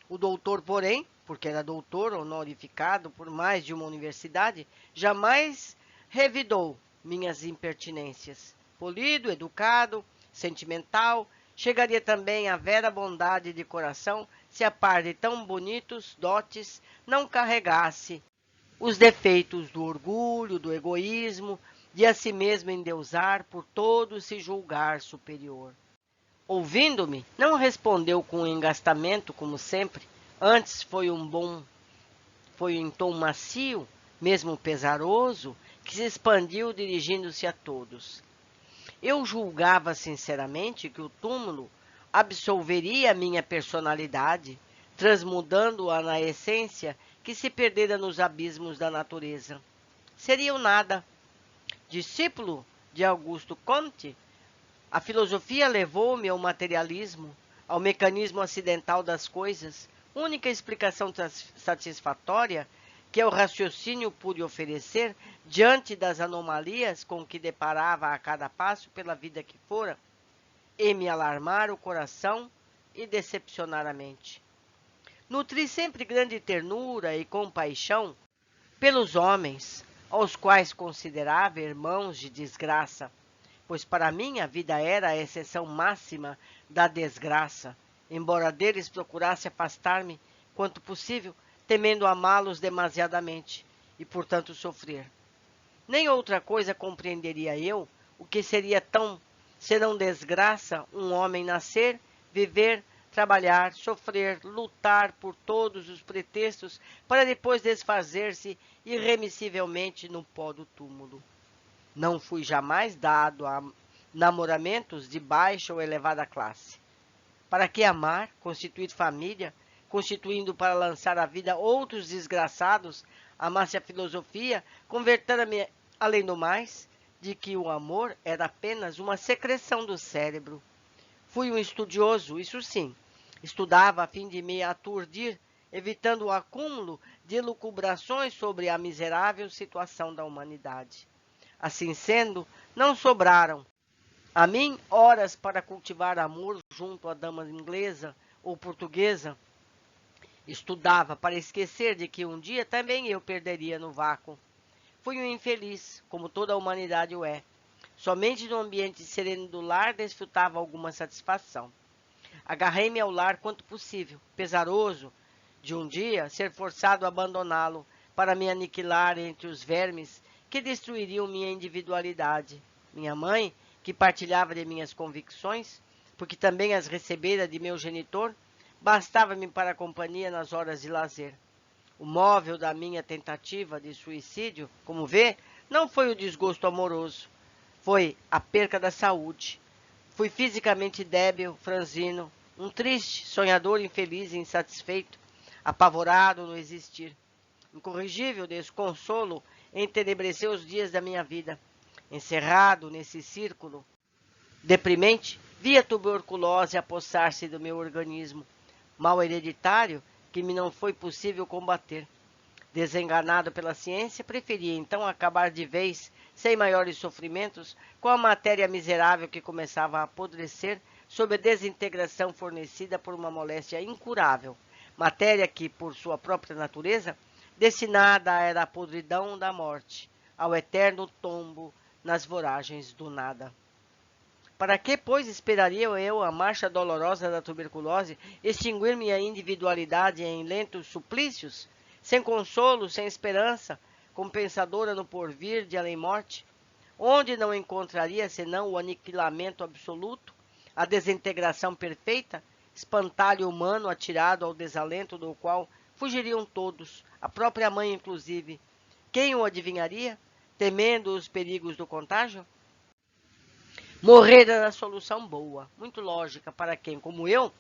O doutor, porém, porque era doutor honorificado por mais de uma universidade, jamais revidou minhas impertinências. Polido, educado, sentimental, chegaria também à vera bondade de coração se a par de tão bonitos dotes não carregasse os defeitos do orgulho, do egoísmo, de a si mesmo endeusar, por todos se julgar superior. Ouvindo-me, não respondeu com engastamento, como sempre, antes foi em tom macio, mesmo pesaroso, que se expandiu dirigindo-se a todos. Eu julgava sinceramente que o túmulo absolveria a minha personalidade, transmudando-a na essência que se perdera nos abismos da natureza. Seria o nada. Discípulo de Augusto Comte, a filosofia levou-me ao materialismo, ao mecanismo acidental das coisas, única explicação satisfatória que o raciocínio pôde oferecer diante das anomalias com que deparava a cada passo pela vida que fora, e me alarmar o coração e decepcionar a mente. Nutri sempre grande ternura e compaixão pelos homens, aos quais considerava irmãos de desgraça, pois para mim a vida era a exceção máxima da desgraça, embora deles procurasse afastar-me quanto possível, temendo amá-los demasiadamente e, portanto, sofrer. Nem outra coisa compreenderia eu o que seria tão senão desgraça um homem nascer, viver, trabalhar, sofrer, lutar por todos os pretextos para depois desfazer-se irremissivelmente no pó do túmulo. Não fui jamais dado a namoramentos de baixa ou elevada classe. Para que amar, constituir família, constituindo para lançar à vida outros desgraçados, amasse a filosofia, convertera-me, além do mais, de que o amor era apenas uma secreção do cérebro. Fui um estudioso, isso sim. Estudava a fim de me aturdir, evitando o acúmulo de elucubrações sobre a miserável situação da humanidade. Assim sendo, não sobraram a mim horas para cultivar amor junto à dama inglesa ou portuguesa. Estudava para esquecer de que um dia também eu perderia no vácuo. Fui um infeliz, como toda a humanidade o é. Somente no ambiente sereno do lar desfrutava alguma satisfação. Agarrei-me ao lar quanto possível, pesaroso de um dia ser forçado a abandoná-lo para me aniquilar entre os vermes que destruiriam minha individualidade. Minha mãe, que partilhava de minhas convicções, porque também as recebera de meu genitor, bastava-me para a companhia nas horas de lazer. O móvel da minha tentativa de suicídio, como vê, não foi o desgosto amoroso, foi a perca da saúde. Fui fisicamente débil, franzino, um triste, sonhador infeliz e insatisfeito, apavorado no existir. Incorrigível desconsolo entenebreceu os dias da minha vida. Encerrado nesse círculo deprimente, vi a tuberculose apossar-se do meu organismo, mal hereditário que me não foi possível combater. Desenganado pela ciência, preferi então acabar de vez, sem maiores sofrimentos, com a matéria miserável que começava a apodrecer sob a desintegração fornecida por uma moléstia incurável, matéria que, por sua própria natureza, destinada era à podridão da morte, ao eterno tombo nas voragens do nada. Para que, pois, esperaria eu a marcha dolorosa da tuberculose extinguir minha individualidade em lentos suplícios, sem consolo, sem esperança, compensadora no porvir de além-morte, onde não encontraria senão o aniquilamento absoluto, a desintegração perfeita, espantalho humano atirado ao desalento do qual fugiriam todos, a própria mãe inclusive. Quem o adivinharia, temendo os perigos do contágio? Morrer era a solução boa, muito lógica para quem, como eu,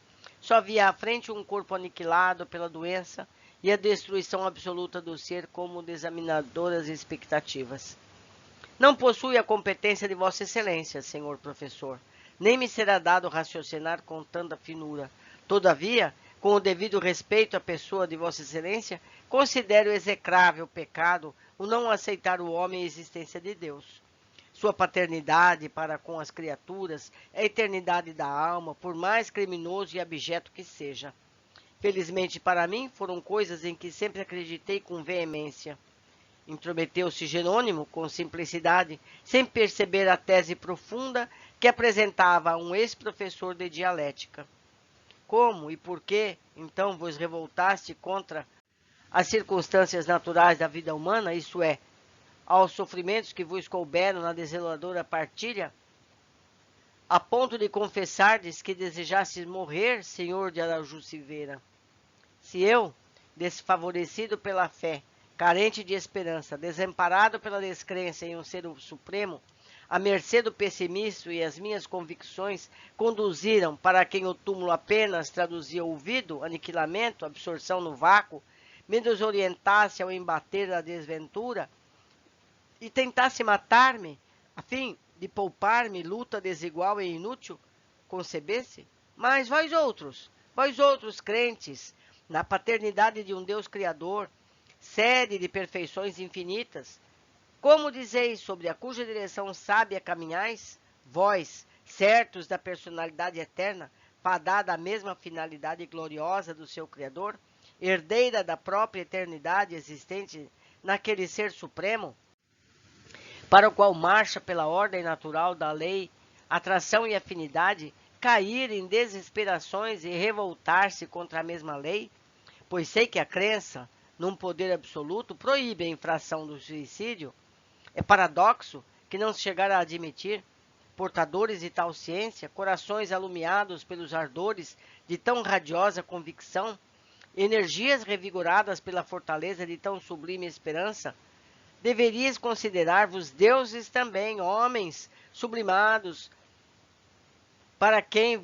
só via à frente um corpo aniquilado pela doença e a destruição absoluta do ser como desaminadoras expectativas. Não possui a competência de Vossa Excelência, senhor professor, nem me será dado raciocinar com tanta finura. Todavia, com o devido respeito à pessoa de Vossa Excelência, considero execrável pecado o não aceitar o homem a existência de Deus. Sua paternidade para com as criaturas é a eternidade da alma, por mais criminoso e abjeto que seja. Felizmente para mim, foram coisas em que sempre acreditei com veemência. Intrometeu-se Jerônimo com simplicidade, sem perceber a tese profunda que apresentava um ex-professor de dialética. Como e por que, então, vos revoltaste contra as circunstâncias naturais da vida humana, isto é, aos sofrimentos que vos couberam na desoladora partilha, a ponto de confessardes que desejastes morrer, senhor de Araújo Silveira? Se eu, desfavorecido pela fé, carente de esperança, desamparado pela descrença em um ser supremo, à mercê do pessimismo e as minhas convicções conduziram para quem o túmulo apenas traduzia ouvido, aniquilamento, absorção no vácuo, me desorientasse ao embater da desventura, e tentasse matar-me, a fim de poupar-me luta desigual e inútil, concebesse? Mas vós outros crentes, na paternidade de um Deus Criador, sede de perfeições infinitas, como dizeis sobre a cuja direção sábia caminhais, vós, certos da personalidade eterna, fadada à mesma finalidade gloriosa do seu Criador, herdeira da própria eternidade existente naquele ser supremo, para o qual marcha pela ordem natural da lei, atração e afinidade, cair em desesperações e revoltar-se contra a mesma lei? Pois sei que a crença num poder absoluto proíbe a infração do suicídio. É paradoxo que não se chegar a admitir, portadores de tal ciência, corações alumiados pelos ardores de tão radiosa convicção, energias revigoradas pela fortaleza de tão sublime esperança, deveríeis considerar-vos deuses também, homens sublimados, para quem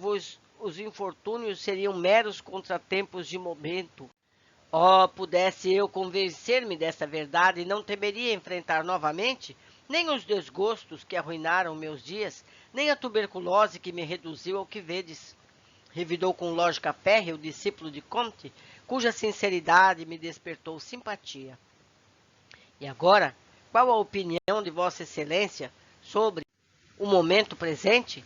os infortúnios seriam meros contratempos de momento. Oh, pudesse eu convencer-me dessa verdade, não temeria enfrentar novamente, nem os desgostos que arruinaram meus dias, nem a tuberculose que me reduziu ao que vedes. Revidou com lógica férrea o discípulo de Comte, cuja sinceridade me despertou simpatia. E agora, qual a opinião de Vossa Excelência sobre o momento presente?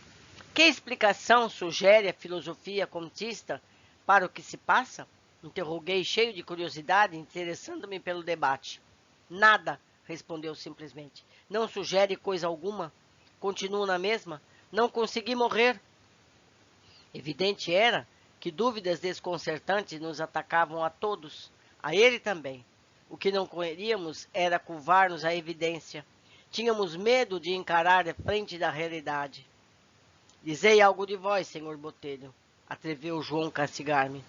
Que explicação sugere a filosofia comtista para o que se passa? Interroguei, cheio de curiosidade, interessando-me pelo debate. Nada, respondeu simplesmente. Não sugere coisa alguma. Continuo na mesma. Não consegui morrer. Evidente era que dúvidas desconcertantes nos atacavam a todos, a ele também. O que não queríamos era curvar-nos à evidência. Tínhamos medo de encarar a frente da realidade. Dizei algo de vós, senhor Botelho, atreveu João castigar-me.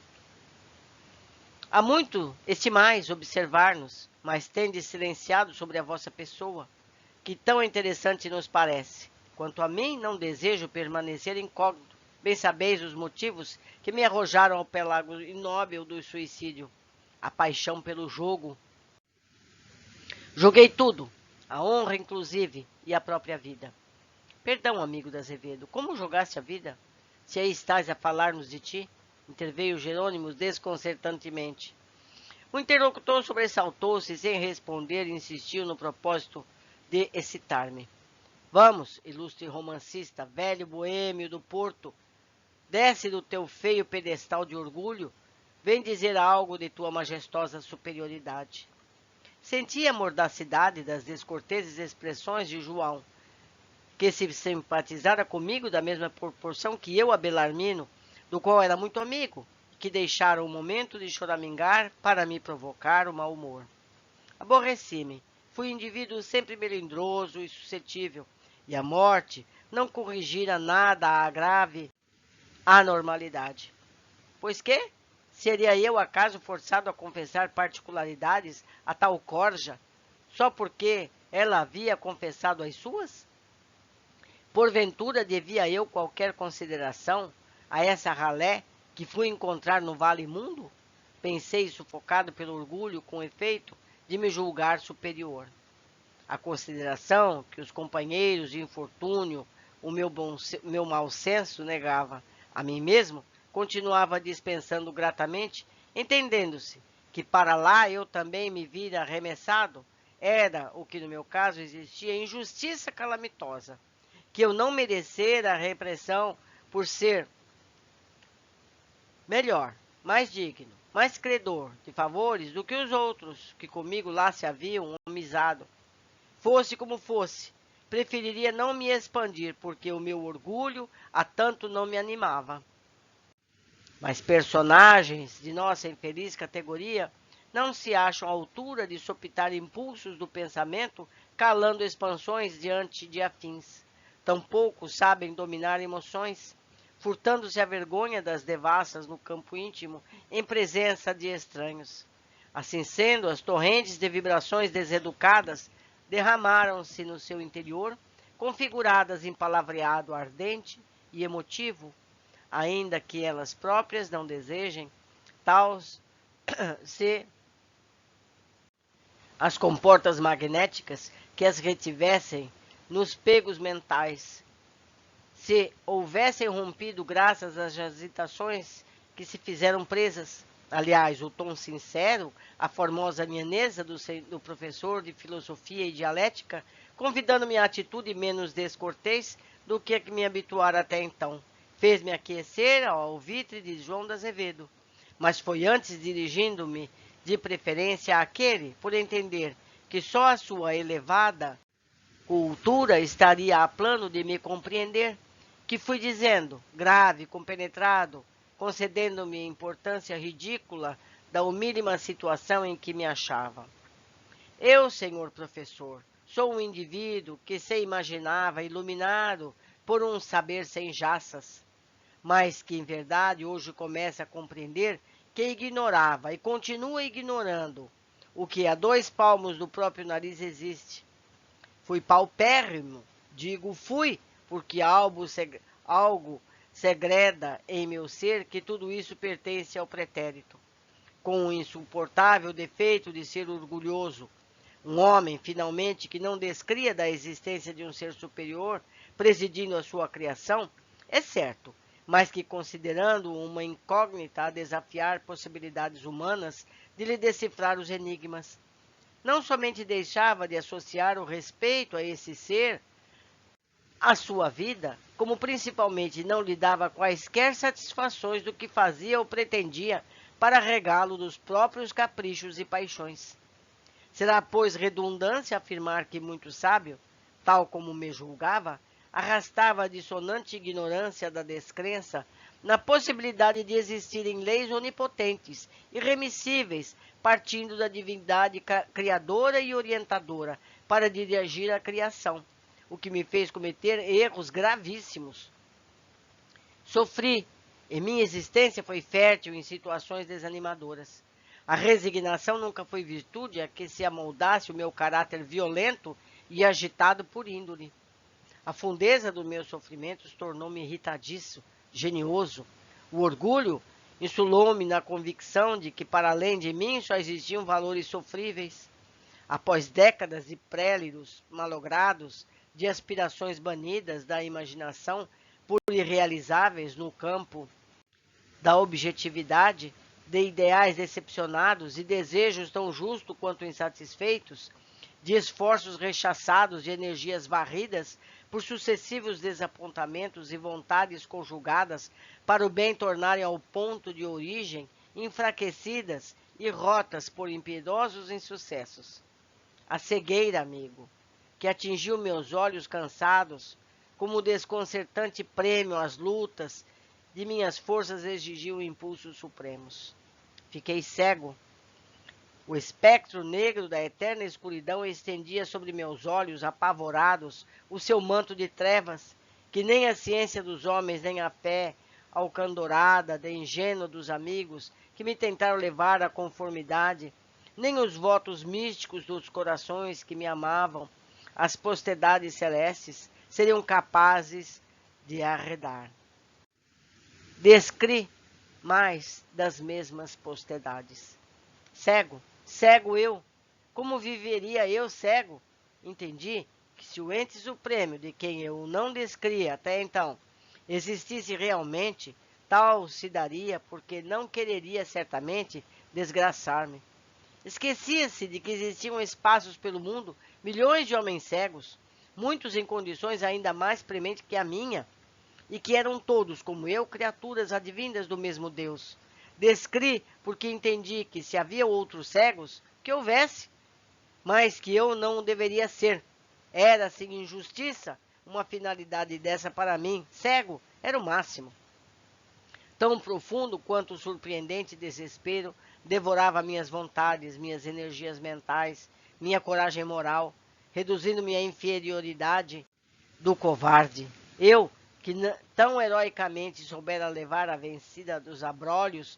Há muito estimais observar-nos, mas tendes silenciado sobre a vossa pessoa, que tão interessante nos parece. Quanto a mim, não desejo permanecer incógnito. Bem sabeis os motivos que me arrojaram ao pelágio inóbil do suicídio. A paixão pelo jogo. Joguei tudo, a honra inclusive, e a própria vida. Perdão, amigo de Azevedo, como jogaste a vida? Se aí estás a falar-nos de ti, interveio Jerônimo desconcertantemente. O interlocutor sobressaltou-se e, sem responder, insistiu no propósito de excitar-me. Vamos, ilustre romancista, velho boêmio do Porto, desce do teu feio pedestal de orgulho, vem dizer algo de tua majestosa superioridade. Senti a mordacidade das descorteses expressões de João, que se simpatizara comigo da mesma proporção que eu a Belarmino, do qual era muito amigo, que deixara o momento de choramingar para me provocar o mau humor. Aborreci-me. Fui indivíduo sempre melindroso e suscetível, e a morte não corrigira nada a grave anormalidade. Pois que? Seria eu, acaso, forçado a confessar particularidades a tal corja, só porque ela havia confessado as suas? Porventura devia eu qualquer consideração a essa ralé que fui encontrar no vale imundo? Pensei, sufocado pelo orgulho, com efeito, de me julgar superior. A consideração que os companheiros de infortúnio, o meu mau senso negava a mim mesmo, continuava dispensando gratamente, entendendo-se que para lá eu também me vira arremessado, era o que no meu caso existia injustiça calamitosa, que eu não merecera a repressão por ser melhor, mais digno, mais credor de favores do que os outros que comigo lá se haviam homizado. Fosse como fosse, preferiria não me expandir, porque o meu orgulho a tanto não me animava. Mas personagens de nossa infeliz categoria não se acham à altura de sopitar impulsos do pensamento, calando expansões diante de afins. Tampouco sabem dominar emoções, furtando-se a vergonha das devassas no campo íntimo, em presença de estranhos. Assim sendo, as torrentes de vibrações deseducadas derramaram-se no seu interior, configuradas em palavreado ardente e emotivo, ainda que elas próprias não desejem, tal se as comportas magnéticas que as retivessem nos pegos mentais, se houvessem rompido graças às agitações que se fizeram presas. Aliás, o tom sincero, a formosa lianeza do professor de filosofia e dialética, convidando-me à atitude menos descortês do que me habituara até então, fez-me aquecer ao alvitre de João de Azevedo. Mas foi antes dirigindo-me de preferência àquele, por entender que só a sua elevada cultura estaria a plano de me compreender, que fui dizendo, grave, compenetrado, concedendo-me importância ridícula da humílima situação em que me achava. Eu, senhor professor, sou um indivíduo que se imaginava iluminado por um saber sem jaças, mas que, em verdade, hoje começa a compreender que ignorava e continua ignorando o que a 2 palmos do próprio nariz existe. Fui paupérrimo, digo fui, porque algo segreda em meu ser que tudo isso pertence ao pretérito, com o insuportável defeito de ser orgulhoso, Um homem, finalmente, que não descria da existência de um ser superior presidindo a sua criação, é certo, mas que, considerando uma incógnita a desafiar possibilidades humanas de lhe decifrar os enigmas, não somente deixava de associar o respeito a esse ser à sua vida, como principalmente não lhe dava quaisquer satisfações do que fazia ou pretendia para regá-lo dos próprios caprichos e paixões. Será, pois, redundância afirmar que muito sábio, tal como me julgava, arrastava a dissonante ignorância da descrença na possibilidade de existirem leis onipotentes, irremissíveis, partindo da divindade criadora e orientadora para dirigir a criação, o que me fez cometer erros gravíssimos. Sofri, e minha existência foi fértil em situações desanimadoras. A resignação nunca foi virtude a que se amoldasse o meu caráter violento e agitado por índole. A fundeza dos meus sofrimentos tornou-me irritadiço, genioso. O orgulho insulou-me na convicção de que, para além de mim, só existiam valores sofríveis. Após décadas de préliros malogrados, de aspirações banidas da imaginação por irrealizáveis no campo da objetividade, de ideais decepcionados e desejos tão justos quanto insatisfeitos, de esforços rechaçados e energias varridas por sucessivos desapontamentos e vontades conjugadas para o bem tornarem ao ponto de origem enfraquecidas e rotas por impiedosos insucessos. A cegueira, amigo, que atingiu meus olhos cansados, como desconcertante prêmio às lutas de minhas forças exigiu impulsos supremos. Fiquei cego. O espectro negro da eterna escuridão estendia sobre meus olhos apavorados o seu manto de trevas, que nem a ciência dos homens, nem a fé alcandorada de ingênuo dos amigos que me tentaram levar à conformidade, nem os votos místicos dos corações que me amavam, as posterdades celestes, seriam capazes de arredar. Descri mais das mesmas posterdades. Cego, cego eu, como viveria eu cego? Entendi que se o ente supremo de quem eu não descria até então existisse realmente, tal se daria porque não quereria certamente desgraçar-me. Esquecia-se de que existiam espaços pelo mundo, milhões de homens cegos, muitos em condições ainda mais prementes que a minha, e que eram todos, como eu, criaturas advindas do mesmo Deus. Descri porque entendi que se havia outros cegos, que houvesse, mas que eu não deveria ser. Era, sem injustiça, uma finalidade dessa para mim. Cego era o máximo. Tão profundo quanto o surpreendente desespero devorava minhas vontades, minhas energias mentais, minha coragem moral, reduzindo-me à inferioridade do covarde. Eu, que tão heroicamente soubera levar a vencida dos abrólios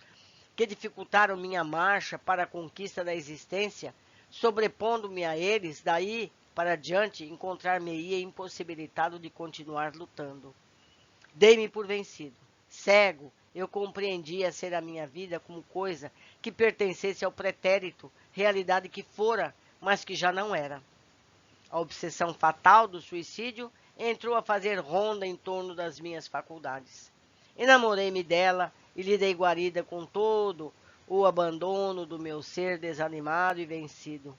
que dificultaram minha marcha para a conquista da existência, sobrepondo-me a eles, daí para diante encontrar-me-ia impossibilitado de continuar lutando. Dei-me por vencido. Cego, eu compreendia ser a minha vida como coisa que pertencesse ao pretérito, realidade que fora, mas que já não era. A obsessão fatal do suicídio entrou a fazer ronda em torno das minhas faculdades. Enamorei-me dela e lhe dei guarida com todo o abandono do meu ser desanimado e vencido.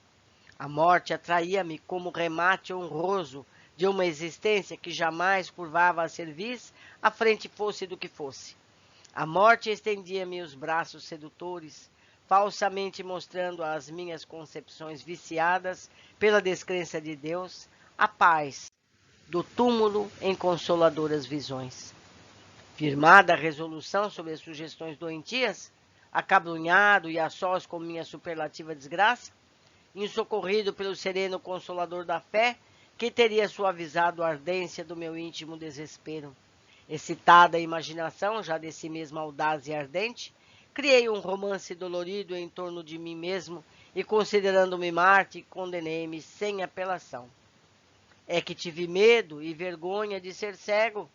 A morte atraía-me como remate honroso de uma existência que jamais curvava a cerviz, à frente fosse do que fosse. A morte estendia-me os braços sedutores, falsamente mostrando às minhas concepções viciadas pela descrença de Deus a paz do túmulo em consoladoras visões. Firmada a resolução sobre as sugestões doentias, acabrunhado e a sós com minha superlativa desgraça, insocorrido pelo sereno consolador da fé, que teria suavizado a ardência do meu íntimo desespero. Excitada a imaginação, já de si mesma audaz e ardente, criei um romance dolorido em torno de mim mesmo e, considerando-me Marte, condenei-me sem apelação. É que tive medo e vergonha de ser cego.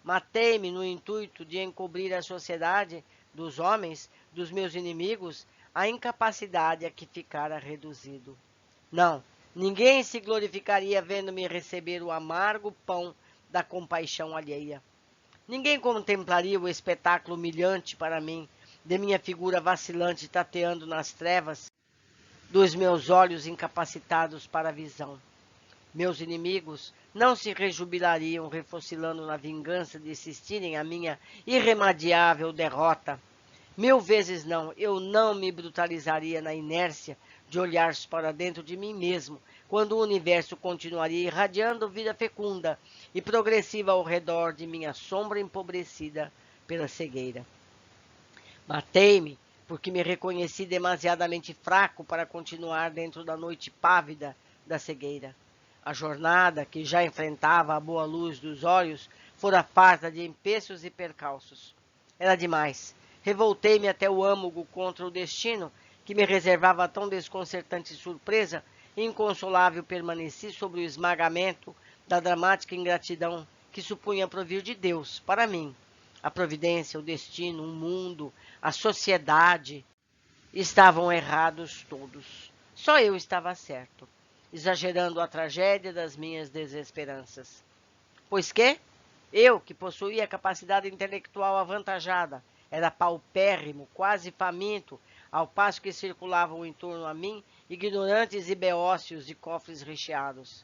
Matei-me no intuito de encobrir à sociedade dos homens, dos meus inimigos, a incapacidade a que ficara reduzido. Não, ninguém se glorificaria vendo-me receber o amargo pão da compaixão alheia. Ninguém contemplaria o espetáculo humilhante para mim, de minha figura vacilante tateando nas trevas, dos meus olhos incapacitados para a visão. Meus inimigos não se rejubilariam refocilando na vingança de assistirem à minha irremediável derrota. 1000 vezes não, eu não me brutalizaria na inércia de olhar para dentro de mim mesmo, quando o universo continuaria irradiando vida fecunda e progressiva ao redor de minha sombra empobrecida pela cegueira. Matei-me porque me reconheci demasiadamente fraco para continuar dentro da noite pávida da cegueira. A jornada, que já enfrentava a boa luz dos olhos, fora farta de empeços e percalços. Era demais. Revoltei-me até o âmago contra o destino, que me reservava tão desconcertante surpresa, e inconsolável permaneci sobre o esmagamento da dramática ingratidão que supunha provir de Deus para mim. A providência, o destino, o mundo, a sociedade estavam errados todos. Só eu estava certo, exagerando a tragédia das minhas desesperanças. Pois que eu, que possuía capacidade intelectual avantajada, era paupérrimo, quase faminto, ao passo que circulavam em torno a mim ignorantes e beócios de cofres recheados.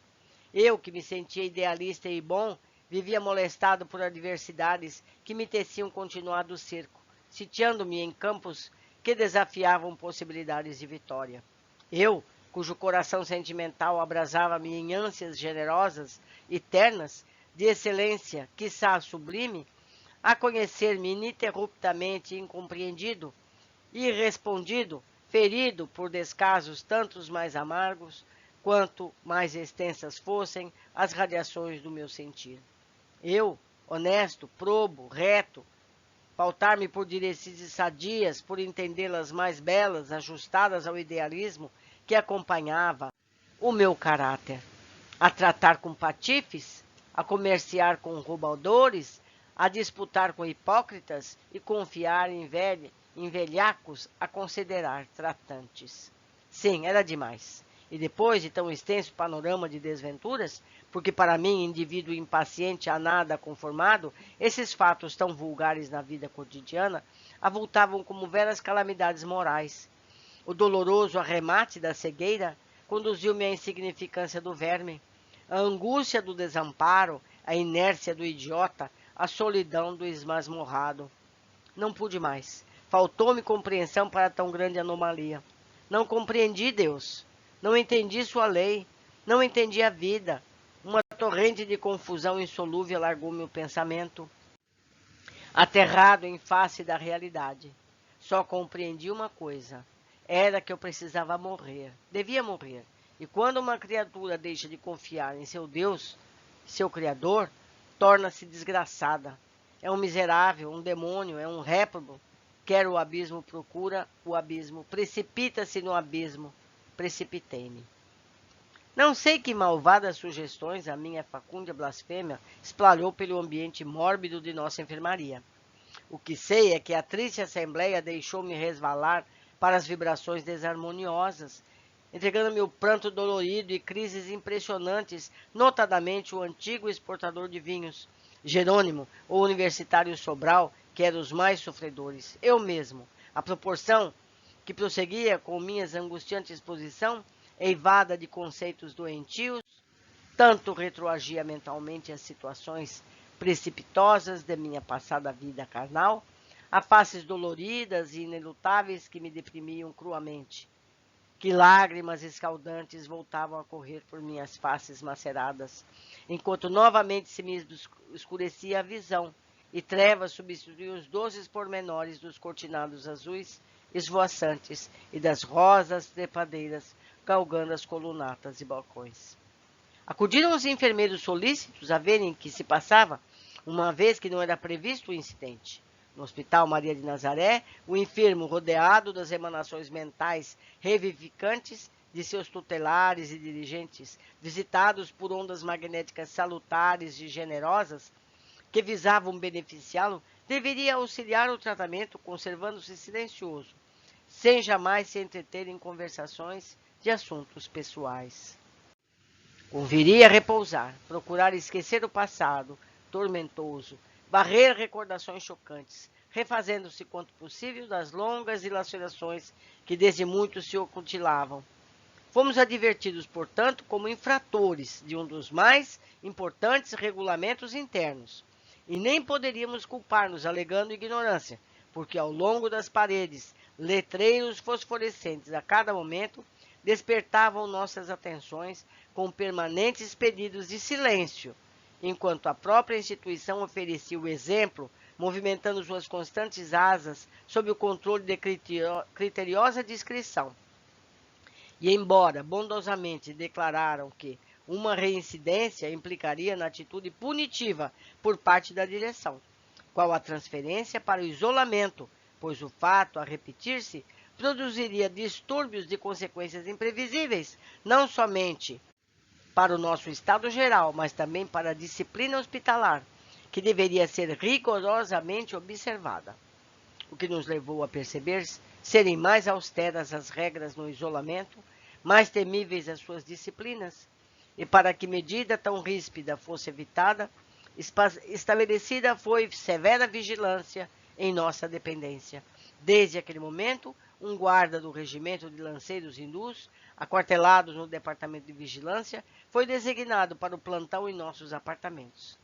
Eu, que me sentia idealista e bom, vivia molestado por adversidades que me teciam continuado cerco, sitiando-me em campos que desafiavam possibilidades de vitória. Eu, cujo coração sentimental abrasava-me em ânsias generosas e ternas, de excelência, quiçá sublime, a conhecer-me ininterruptamente incompreendido, irrespondido, ferido por descasos tantos mais amargos, quanto mais extensas fossem as radiações do meu sentir. Eu, honesto, probo, reto, pautar-me por diretrizes sadias, por entendê-las mais belas, ajustadas ao idealismo que acompanhava o meu caráter, a tratar com patifes, a comerciar com roubadores, a disputar com hipócritas e confiar em velhacos a considerar tratantes. Sim, era demais. E depois de tão extenso panorama de desventuras, porque para mim, indivíduo impaciente a nada conformado, esses fatos tão vulgares na vida cotidiana avultavam como veras calamidades morais. O doloroso arremate da cegueira conduziu-me à insignificância do verme, à angústia do desamparo, à inércia do idiota, à solidão do esmasmorrado. Não pude mais. Faltou-me compreensão para tão grande anomalia. Não compreendi Deus. Não entendi sua lei. Não entendi a vida. Uma torrente de confusão insolúvel alargou meu pensamento, aterrado em face da realidade. Só compreendi uma coisa. Era que eu precisava morrer. Devia morrer. E quando uma criatura deixa de confiar em seu Deus, seu Criador, torna-se desgraçada. É um miserável, um demônio, é um réprobo. Quer o abismo, procura o abismo. Precipita-se no abismo. Precipitei-me. Não sei que malvadas sugestões a minha facúndia blasfêmia espalhou pelo ambiente mórbido de nossa enfermaria. O que sei é que a triste assembleia deixou-me resvalar para as vibrações desarmoniosas, entregando-me o pranto dolorido e crises impressionantes, notadamente o antigo exportador de vinhos, Jerônimo, o universitário Sobral, que era os mais sofredores, eu mesmo. A proporção que prosseguia com minhas angustiante exposição, eivada de conceitos doentios, tanto retroagia mentalmente às situações precipitosas de minha passada vida carnal, a faces doloridas e inelutáveis que me deprimiam cruamente. Que lágrimas escaldantes voltavam a correr por minhas faces maceradas, enquanto novamente se me escurecia a visão, e trevas substituíam os doces pormenores dos cortinados azuis esvoaçantes e das rosas trepadeiras galgando as colunatas e balcões. Acudiram os enfermeiros solícitos a verem o que se passava, uma vez que não era previsto o incidente. No Hospital Maria de Nazaré, o enfermo, rodeado das emanações mentais revivificantes de seus tutelares e dirigentes, visitados por ondas magnéticas salutares e generosas, que visavam beneficiá-lo, deveria auxiliar o tratamento conservando-se silencioso, sem jamais se entreter em conversações de assuntos pessoais. Conviria repousar, procurar esquecer o passado tormentoso, varrer recordações chocantes, refazendo-se quanto possível das longas dilacerações que desde muito se ocutilavam. Fomos advertidos, portanto, como infratores de um dos mais importantes regulamentos internos, e nem poderíamos culpar-nos alegando ignorância, porque ao longo das paredes, letreiros fosforescentes a cada momento despertavam nossas atenções com permanentes pedidos de silêncio, enquanto a própria instituição oferecia o exemplo, movimentando suas constantes asas sob o controle de criteriosa discrição. E embora bondosamente declararam que uma reincidência implicaria na atitude punitiva por parte da direção, qual a transferência para o isolamento, pois o fato a repetir-se produziria distúrbios de consequências imprevisíveis, não somente para o nosso estado geral, mas também para a disciplina hospitalar, que deveria ser rigorosamente observada. O que nos levou a perceber serem mais austeras as regras no isolamento, mais temíveis as suas disciplinas, e para que medida tão ríspida fosse evitada, estabelecida foi severa vigilância em nossa dependência. Desde aquele momento, um guarda do regimento de lanceiros hindus, aquartelado no departamento de vigilância, foi designado para o plantão em nossos apartamentos.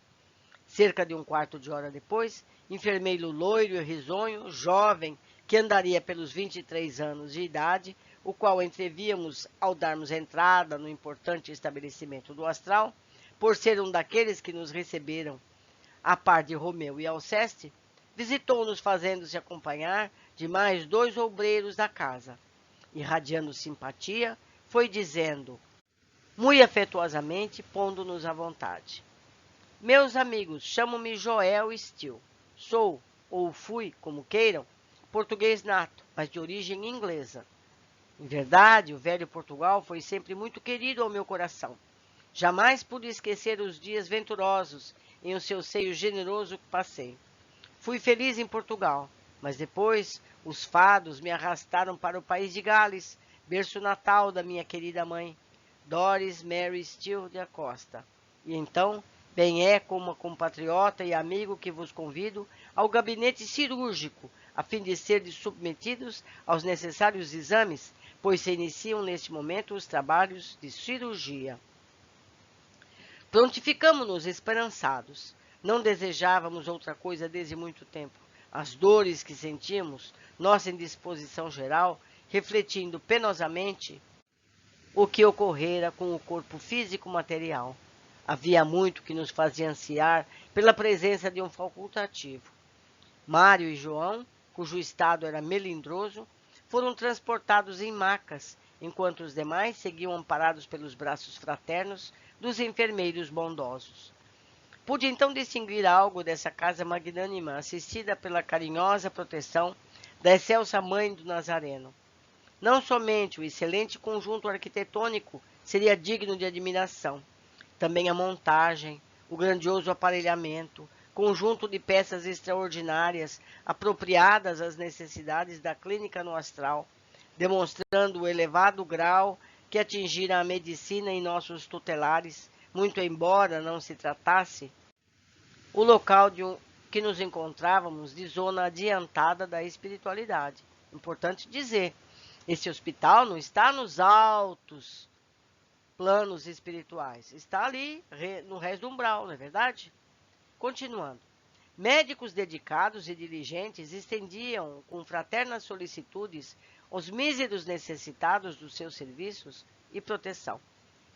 Cerca de um quarto de hora depois, enfermeiro loiro e risonho, jovem, que andaria pelos 23 anos de idade, o qual entrevíamos ao darmos entrada no importante estabelecimento do Astral, por ser um daqueles que nos receberam, a par de Romeu e Alceste, visitou-nos fazendo-se acompanhar de mais 2 obreiros da casa. Irradiando simpatia, foi dizendo, muito afetuosamente, pondo-nos à vontade: meus amigos, chamo-me Joel Steele. Sou, ou fui, como queiram, português nato, mas de origem inglesa. Em verdade, o velho Portugal foi sempre muito querido ao meu coração. Jamais pude esquecer os dias venturosos em o seu seio generoso que passei. Fui feliz em Portugal, mas depois os fados me arrastaram para o país de Gales, berço natal da minha querida mãe, Doris Mary Steele da Costa. E então, bem é como compatriota e amigo que vos convido ao gabinete cirúrgico, a fim de serdes submetidos aos necessários exames, pois se iniciam neste momento os trabalhos de cirurgia. Prontificamo-nos esperançados. Não desejávamos outra coisa desde muito tempo. As dores que sentimos, nossa indisposição geral, refletindo penosamente o que ocorrera com o corpo físico material. Havia muito que nos fazia ansiar pela presença de um facultativo. Mário e João, cujo estado era melindroso, foram transportados em macas, enquanto os demais seguiam amparados pelos braços fraternos dos enfermeiros bondosos. Pude então distinguir algo dessa casa magnânima, assistida pela carinhosa proteção da excelsa Mãe do Nazareno. Não somente o excelente conjunto arquitetônico seria digno de admiração, também a montagem, o grandioso aparelhamento, conjunto de peças extraordinárias, apropriadas às necessidades da clínica no astral, demonstrando o elevado grau que atingira a medicina em nossos tutelares, muito embora não se tratasse o local que nos encontrávamos de zona adiantada da espiritualidade. Importante dizer, esse hospital não está nos altos planos espirituais, está ali no resto do umbral, não é verdade? Continuando. Médicos dedicados e diligentes estendiam com fraternas solicitudes os míseros necessitados dos seus serviços e proteção.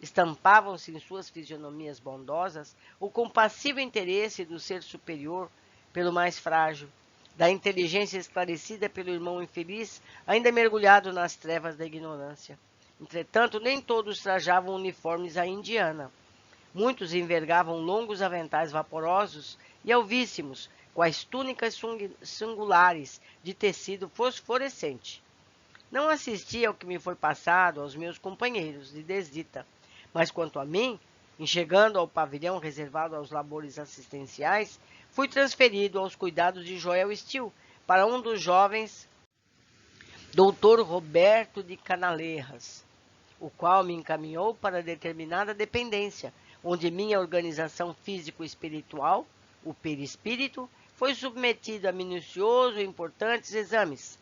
Estampavam-se em suas fisionomias bondosas o compassivo interesse do ser superior pelo mais frágil, da inteligência esclarecida pelo irmão infeliz, ainda mergulhado nas trevas da ignorância. Entretanto, nem todos trajavam uniformes à indiana. Muitos envergavam longos aventais vaporosos e alvíssimos, quais túnicas singulares de tecido fosforescente. Não assisti ao que me foi passado aos meus companheiros de desdita, mas quanto a mim, enxergando ao pavilhão reservado aos labores assistenciais, fui transferido aos cuidados de Joel Steele para um dos jovens, Dr. Roberto de Canaleiras, o qual me encaminhou para determinada dependência, onde minha organização físico-espiritual, o perispírito, foi submetido a minuciosos e importantes exames.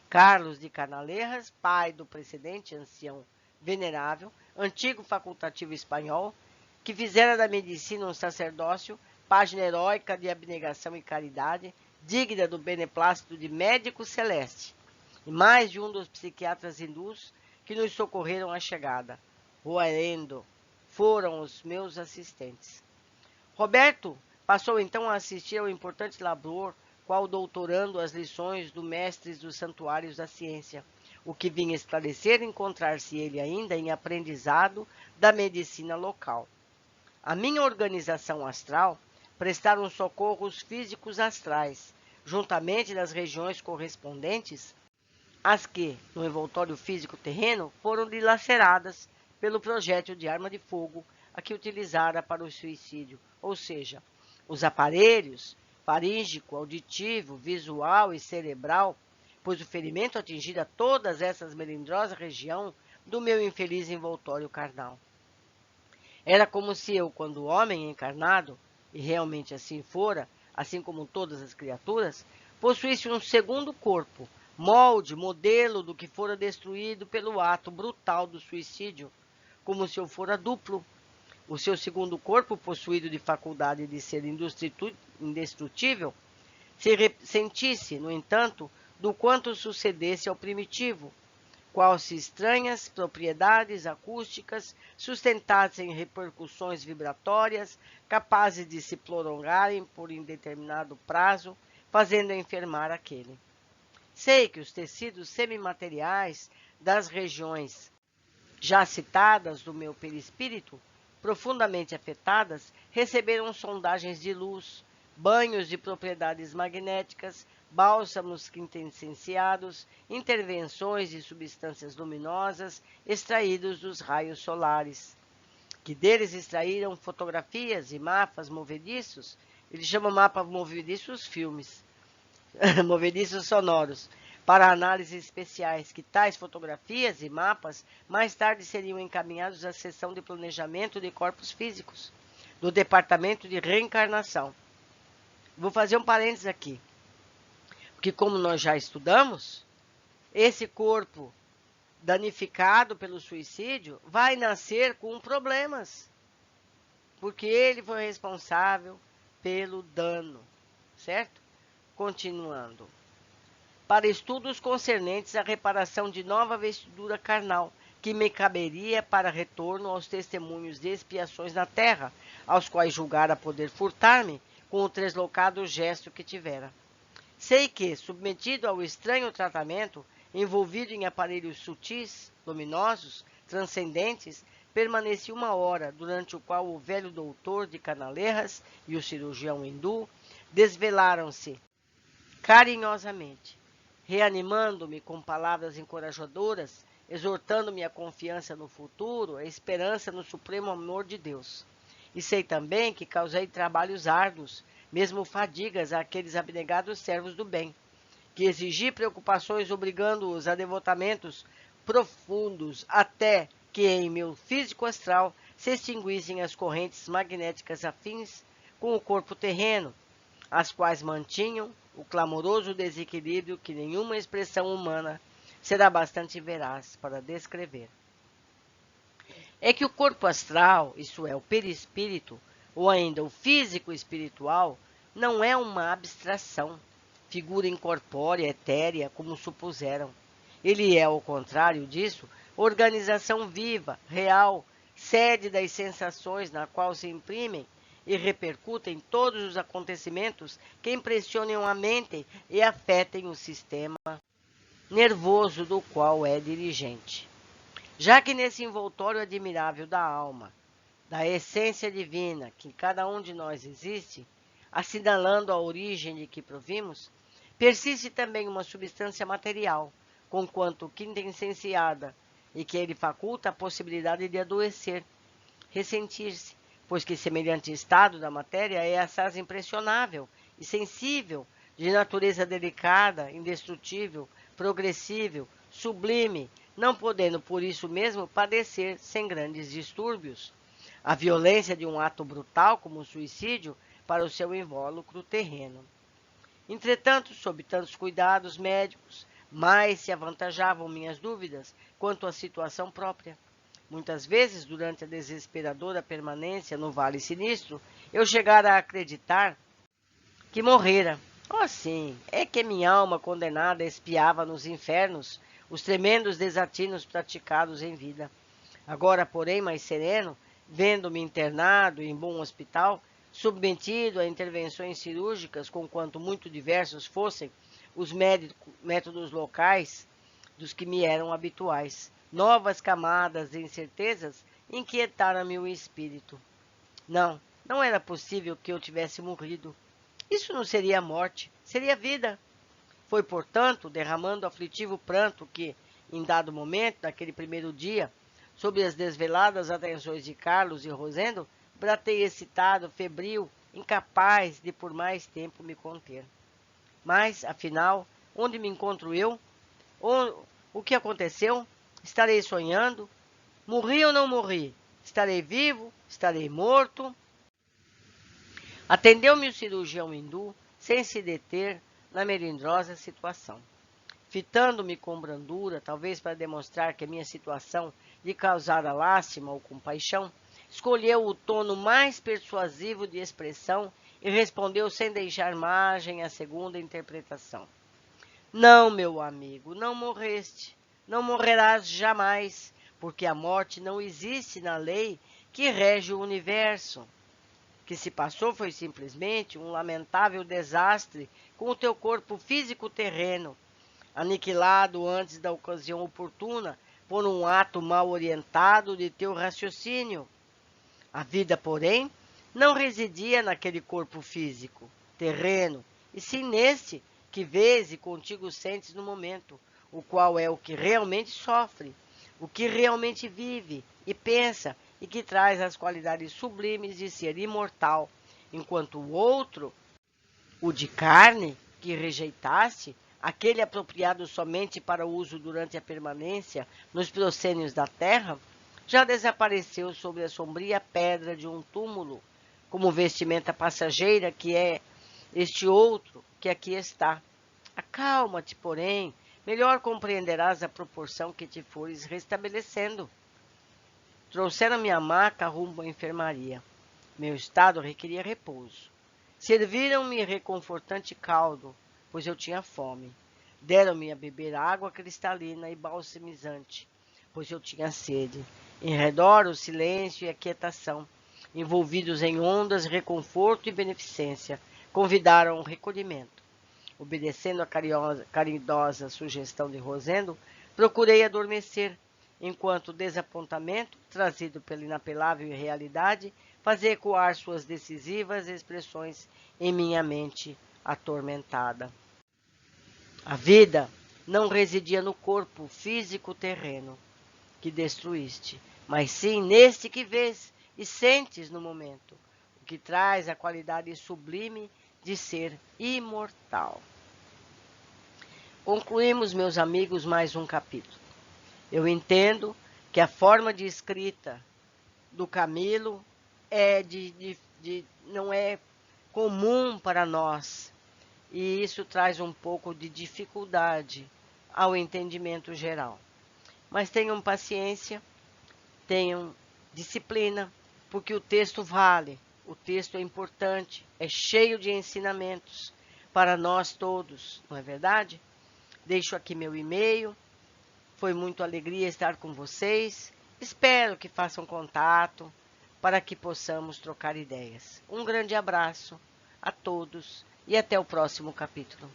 Carlos de Canalejas, pai do precedente ancião venerável, antigo facultativo espanhol, que fizera da medicina um sacerdócio, página heróica de abnegação e caridade, digna do beneplácito de médico celeste, e mais de um dos psiquiatras hindus que nos socorreram à chegada. Roerendo foram os meus assistentes. Roberto passou então a assistir ao importante labor, qual doutorando as lições do mestres dos santuários da ciência, o que vinha esclarecer encontrar-se ele ainda em aprendizado da medicina local. A minha organização astral prestaram socorros físicos astrais, juntamente das regiões correspondentes às que, no envoltório físico terreno, foram dilaceradas pelo projétil de arma de fogo a que utilizara para o suicídio, ou seja, os aparelhos faríngico, auditivo, visual e cerebral, pois o ferimento atingira todas essas melindrosas regiões do meu infeliz envoltório carnal. Era como se eu, quando homem encarnado, e realmente assim fora, assim como todas as criaturas, possuísse um segundo corpo, molde, modelo do que fora destruído pelo ato brutal do suicídio, como se eu fora duplo. O seu segundo corpo, possuído de faculdade de ser indestrutível, se ressentisse, no entanto, do quanto sucedesse ao primitivo, qual se estranhas propriedades acústicas sustentassem repercussões vibratórias capazes de se prolongarem por indeterminado prazo, fazendo enfermar aquele. Sei que os tecidos semimateriais das regiões já citadas do meu perispírito, profundamente afetadas, receberam sondagens de luz, banhos de propriedades magnéticas, bálsamos quintessenciados, intervenções de substâncias luminosas extraídos dos raios solares, que deles extraíram fotografias e mapas movediços. Ele chama mapa movediços filmes, movediços sonoros, para análises especiais, que tais fotografias e mapas mais tarde seriam encaminhados à seção de planejamento de corpos físicos, do Departamento de Reencarnação. Vou fazer um parênteses aqui, porque como nós já estudamos, esse corpo danificado pelo suicídio vai nascer com problemas, porque ele foi responsável pelo dano, certo? Continuando. Para estudos concernentes à reparação de nova vestidura carnal, que me caberia para retorno aos testemunhos de expiações na terra, aos quais julgara poder furtar-me com o deslocado gesto que tivera. Sei que, submetido ao estranho tratamento, envolvido em aparelhos sutis, luminosos, transcendentes, permaneci 1 hora, durante o qual o velho doutor de Canalejas e o cirurgião hindu desvelaram-se carinhosamente, reanimando-me com palavras encorajadoras, exortando-me a confiança no futuro, a esperança no supremo amor de Deus. E sei também que causei trabalhos árduos, mesmo fadigas àqueles abnegados servos do bem, que exigi preocupações obrigando-os a devotamentos profundos, até que em meu físico astral se extinguissem as correntes magnéticas afins com o corpo terreno, as quais mantinham o clamoroso desequilíbrio que nenhuma expressão humana será bastante veraz para descrever. É que o corpo astral, isto é, o perispírito, ou ainda o físico espiritual, não é uma abstração, figura incorpórea, etérea, como supuseram. Ele é, ao contrário disso, organização viva, real, sede das sensações na qual se imprimem e repercutem todos os acontecimentos que impressionam a mente e afetem o sistema nervoso do qual é dirigente. Já que nesse envoltório admirável da alma, da essência divina que em cada um de nós existe, assinalando a origem de que provimos, persiste também uma substância material, conquanto quintessenciada, e que ele faculta a possibilidade de adoecer, ressentir-se, pois que semelhante estado da matéria é assaz impressionável e sensível, de natureza delicada, indestrutível, progressível, sublime, não podendo por isso mesmo padecer sem grandes distúrbios a violência de um ato brutal como o suicídio para o seu invólucro terreno. Entretanto, sob tantos cuidados médicos, mais se avantajavam minhas dúvidas quanto à situação própria. Muitas vezes, durante a desesperadora permanência no Vale Sinistro, eu chegara a acreditar que morrera. Oh, sim, é que minha alma condenada espiava nos infernos os tremendos desatinos praticados em vida. Agora, porém, mais sereno, vendo-me internado em bom hospital, submetido a intervenções cirúrgicas, conquanto muito diversos fossem os métodos locais dos que me eram habituais, novas camadas de incertezas inquietaram-me o espírito. Não era possível que eu tivesse morrido. Isso não seria morte, seria vida. Foi, portanto, derramando aflitivo pranto que, em dado momento, naquele primeiro dia, sob as desveladas atenções de Carlos e Rosendo, bratei excitado, febril, incapaz de por mais tempo me conter. Mas, afinal, onde me encontro eu? O que aconteceu? Estarei sonhando? Morri ou não morri? Estarei vivo? Estarei morto? Atendeu-me o cirurgião hindu, sem se deter na melindrosa situação. Fitando-me com brandura, talvez para demonstrar que a minha situação lhe causara lástima ou compaixão, escolheu o tono mais persuasivo de expressão e respondeu sem deixar margem à segunda interpretação. Não, meu amigo, não morreste, não morrerás jamais, porque a morte não existe na lei que rege o universo. O que se passou foi simplesmente um lamentável desastre com o teu corpo físico terreno, aniquilado antes da ocasião oportuna por um ato mal orientado de teu raciocínio. A vida, porém, não residia naquele corpo físico, terreno, e sim neste que vês e contigo sentes no momento, o qual é o que realmente sofre, o que realmente vive e pensa e que traz as qualidades sublimes de ser imortal, enquanto o outro, o de carne, que rejeitaste, aquele apropriado somente para o uso durante a permanência nos proscênios da terra, já desapareceu sobre a sombria pedra de um túmulo, como vestimenta passageira que é este outro que aqui está. Acalma-te, porém, melhor compreenderás a proporção que te fores restabelecendo. Trouxeram-me a maca rumo à enfermaria. Meu estado requeria repouso. Serviram-me reconfortante caldo, pois eu tinha fome. Deram-me a beber água cristalina e balsamizante, pois eu tinha sede. Em redor, o silêncio e a quietação, envolvidos em ondas, reconforto e beneficência, convidaram ao recolhimento. Obedecendo a caridosa sugestão de Rosendo, procurei adormecer, enquanto o desapontamento, trazido pela inapelável realidade, fazia ecoar suas decisivas expressões em minha mente atormentada. A vida não residia no corpo físico terreno que destruíste, mas sim neste que vês e sentes no momento, o que traz a qualidade sublime de ser imortal. Concluímos, meus amigos, mais um capítulo. Eu entendo que a forma de escrita do Camilo não é comum para nós, e isso traz um pouco de dificuldade ao entendimento geral. Mas tenham paciência, tenham disciplina, porque o texto vale, o texto é importante, é cheio de ensinamentos para nós todos, não é verdade? Deixo aqui meu e-mail, foi muito alegria estar com vocês, espero que façam contato para que possamos trocar ideias. Um grande abraço a todos e até o próximo capítulo.